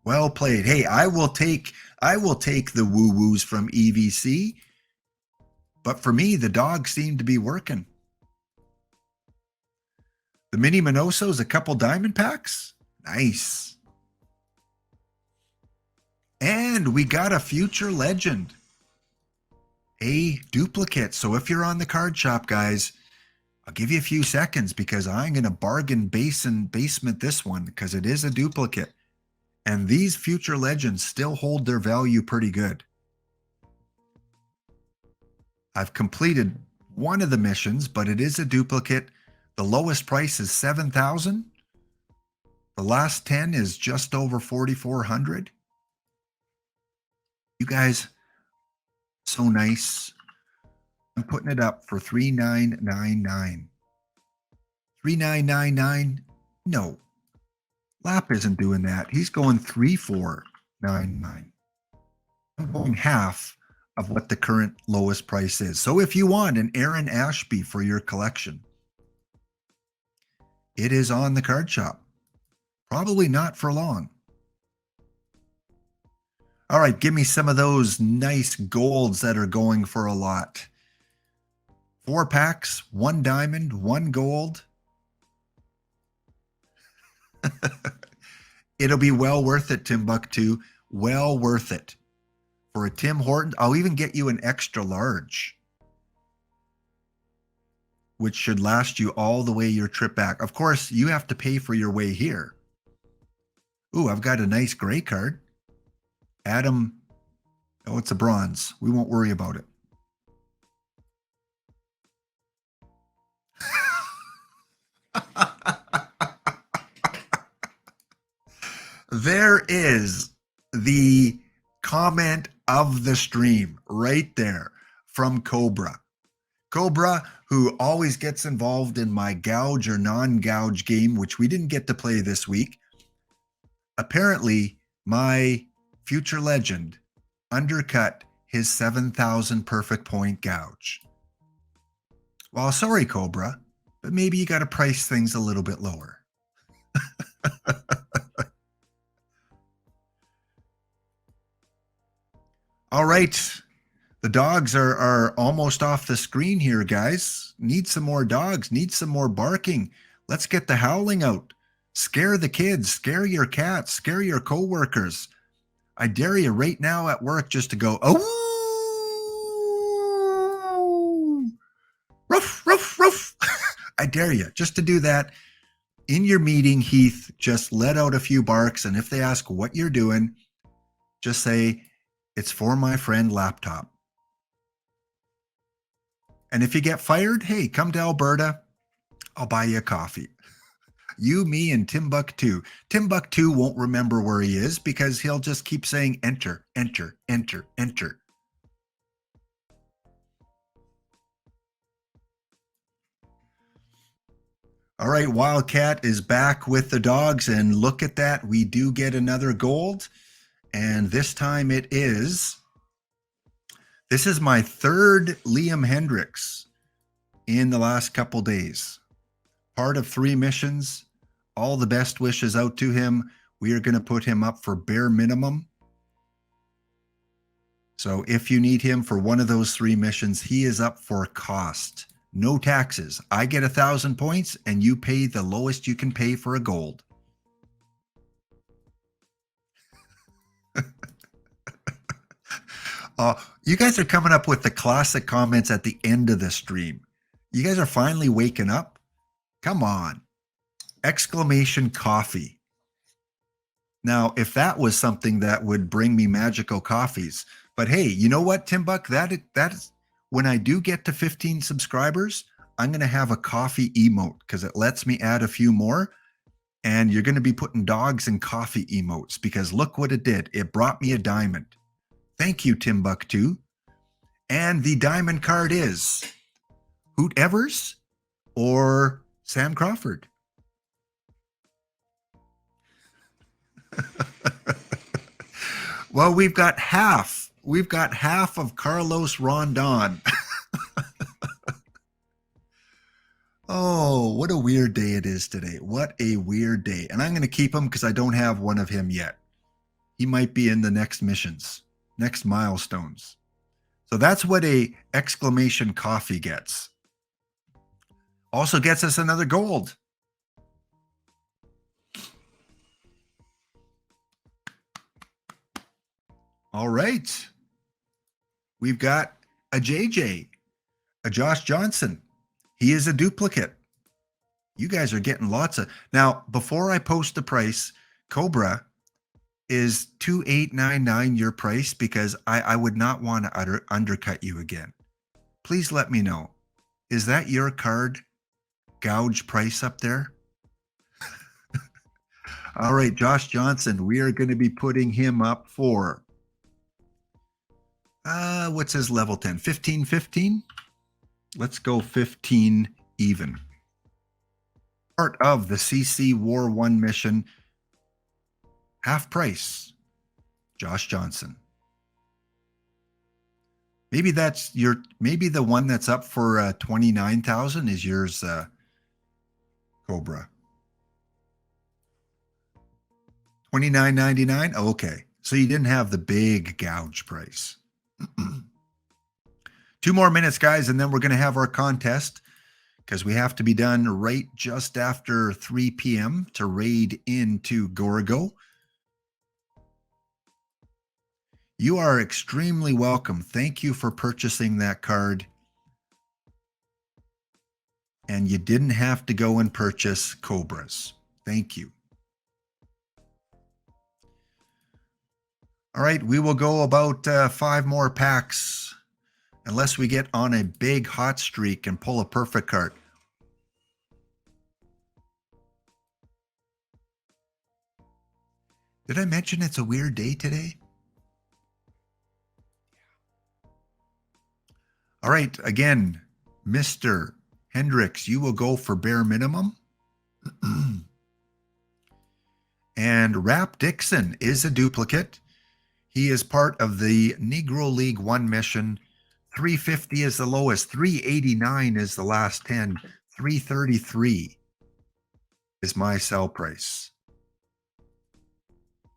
Speaker 1: Well played. Hey, I will take the woo-woos from EVC. But for me, the dogs seem to be working. The Mini Minoso's a couple diamond packs. Nice. And we got a future legend. A duplicate. So if you're on the card shop, guys, I'll give you a few seconds because I'm going to bargain basement this one because it is a duplicate. And these future legends still hold their value pretty good. I've completed one of the missions, but it is a duplicate. The lowest price is $7,000. The last 10 is just over $4,400. You guys, so nice. I'm putting it up for $3,999. $3,999? No. Lap isn't doing that. He's going $3,499. I'm going half of what the current lowest price is. So if you want an Aaron Ashby for your collection, it is on the card shop. Probably not for long. All right, give me some of those nice golds that are going for a lot. 4 packs, 1 diamond, 1 gold. It'll be well worth it, Timbuktu. Well worth it. For a Tim Hortons, I'll even get you an extra large, which should last you all the way your trip back. Of course, you have to pay for your way here. Ooh, I've got a nice gray card. Adam, oh, it's a bronze. We won't worry about it. There is the comment of the stream right there from Cobra. Cobra, who always gets involved in my gouge or non-gouge game, which we didn't get to play this week. Apparently, my future legend undercut his 7,000 perfect point gouge. Well, sorry, Cobra, but maybe you got to price things a little bit lower. All right. The dogs are almost off the screen here, guys. Need some more dogs. Need some more barking. Let's get the howling out. Scare the kids. Scare your cats. Scare your coworkers. I dare you right now at work just to go, oh, ruff, ruff, ruff. I dare you just to do that. In your meeting, Heath, just let out a few barks. And if they ask what you're doing, just say, it's for my friend Laptop. And if you get fired, hey, come to Alberta. I'll buy you a coffee. You, me, and Timbuktu. Timbuktu won't remember where he is because he'll just keep saying enter, enter, enter, enter. All right, Wildcat is back with the dogs, and look at that. We do get another gold, and this time it is... This is my 3rd Liam Hendricks in the last couple days. Part of 3 missions. All the best wishes out to him. We are going to put him up for bare minimum. So if you need him for one of those 3 missions, he is up for cost. no taxes. I get 1,000 points and you pay the lowest you can pay for a gold. You guys are coming up with the classic comments at the end of the stream. You guys are finally waking up. Come on. Exclamation coffee. Now, if that was something that would bring me magical coffees, but hey, you know what, Tim Buck? That is when I do get to 15 subscribers, I'm going to have a coffee emote because it lets me add a few more. And you're going to be putting dogs and coffee emotes because look what it did. It brought me a diamond. Thank you, Timbuktu. And the diamond card is Hoot Evers or Sam Crawford. Well, we've got half. We've got half of Carlos Rondon. Oh, what a weird day it is today. What a weird day. And I'm going to keep him because I don't have one of him yet. He might be in the next missions, next milestones. So that's what a exclamation coffee gets. Also gets us another gold. All right. We've got a JJ, a Josh Johnson. He is a duplicate. You guys are getting lots of... Now, before I post the price, Cobra is 2,899 your price because I would not want to undercut you again. Please let me know. Is that your card gouge price up there? All right, Josh Johnson, we are going to be putting him up for... what's his level 10? 1515? Let's go 15 even. Part of the CC War 1 mission. Half price. Josh Johnson. Maybe that's your, maybe the one that's up for 29,000 is yours, Cobra. 29.99. Oh, okay. So you didn't have the big gouge price. 2 more minutes, guys, and then we're going to have our contest because we have to be done right just after 3 p.m. to raid into Gorgo. You are extremely welcome. Thank you for purchasing that card. And you didn't have to go and purchase Cobras. Thank you. All right, we will go about 5 more packs unless we get on a big hot streak and pull a perfect card. Did I mention it's a weird day today? All right, again, Mr. Hendricks, you will go for bare minimum. And Rap Dixon is a duplicate. He is part of the Negro League 1 mission. 350 is the lowest. 389 is the last 10. 333 is my sell price.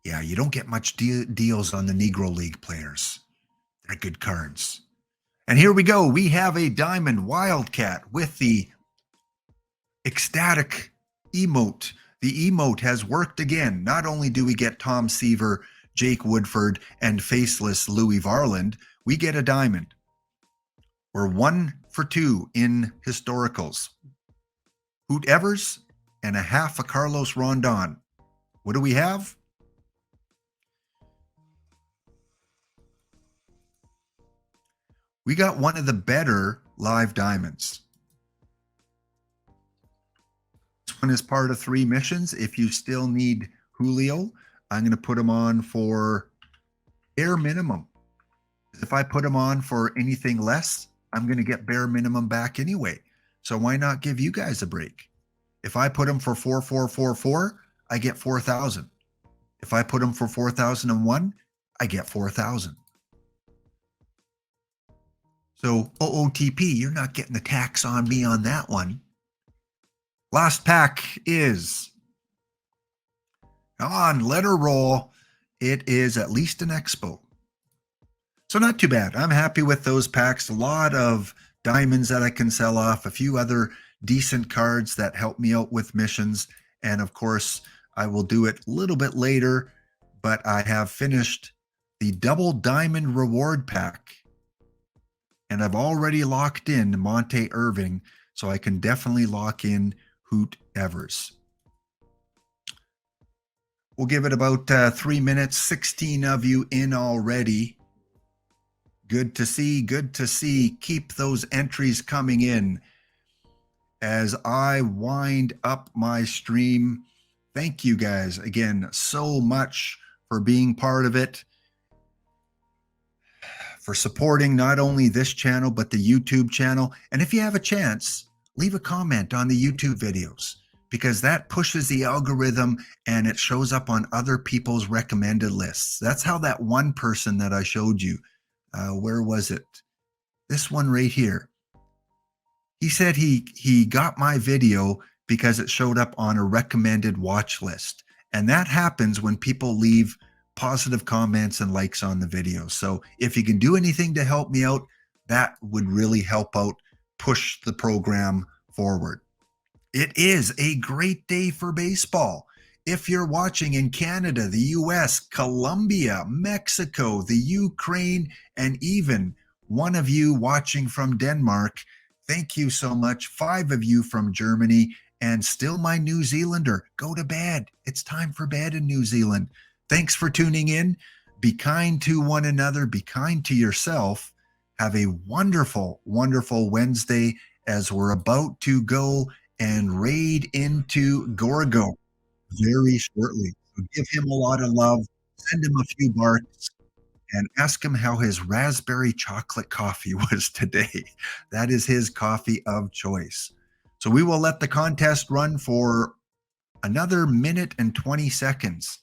Speaker 1: Yeah, you don't get much deals on the Negro League players. They're good cards. And here we go. We have a Diamond Wildcat with the ecstatic emote. The emote has worked again. Not only do we get Tom Seaver, Jake Woodford, and faceless Louis Varland, we get a diamond. We're 1 for 2 in historicals. Hoot Evers and a half a Carlos Rondon. What do we have? We got one of the better live diamonds. This one is part of 3 missions. If you still need Julio, I'm going to put him on for bare minimum. If I put him on for anything less, I'm going to get bare minimum back anyway. So why not give you guys a break? If I put him for 4,444, I get 4,000. If I put him for 4,001, I get 4,000. So OOTP, you're not getting the tax on me on that one. Last pack is, come on, let her roll. It is at least an expo. So not too bad. I'm happy with those packs. A lot of diamonds that I can sell off, a few other decent cards that help me out with missions. And of course, I will do it a little bit later, but I have finished the double diamond reward pack. And I've already locked in Monte Irving, so I can definitely lock in Hoot Evers. We'll give it about 3 minutes, 16 of you in already. Good to see, good to see. Keep those entries coming in. As I wind up my stream, thank you guys again so much for being part of it, for supporting not only this channel, but the YouTube channel. And if you have a chance, leave a comment on the YouTube videos, because that pushes the algorithm and it shows up on other people's recommended lists. That's how that one person that I showed you, where was it? This one right here. He said he got my video because it showed up on a recommended watch list. And that happens when people leave positive comments and likes on the video. So if you can do anything to help me out, that would really help out push the program forward. It is a great day for baseball. If you're watching in Canada, the US, Colombia, Mexico, the Ukraine, and even one of you watching from Denmark, thank you so much. 5 of you from Germany, and still my New Zealander. Go to bed. It's time for bed in New Zealand. Thanks for tuning in. Be kind to one another. Be kind to yourself. Have a wonderful, wonderful Wednesday as we're about to go and raid into Gorgo very shortly. So give him a lot of love. Send him a few barks, and ask him how his raspberry chocolate coffee was today. That is his coffee of choice. So we will let the contest run for another minute and 20 seconds.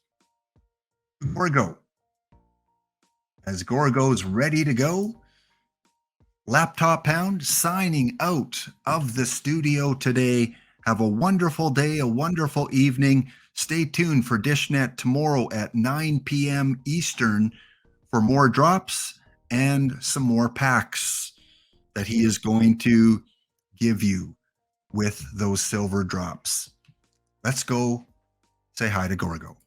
Speaker 1: Gorgo. As Gorgo's ready to go, Laptop Pound signing out of the studio today. Have a wonderful day, a wonderful evening. Stay tuned for DishNet tomorrow at 9 p.m. Eastern for more drops and some more packs that he is going to give you with those silver drops. Let's go say hi to Gorgo.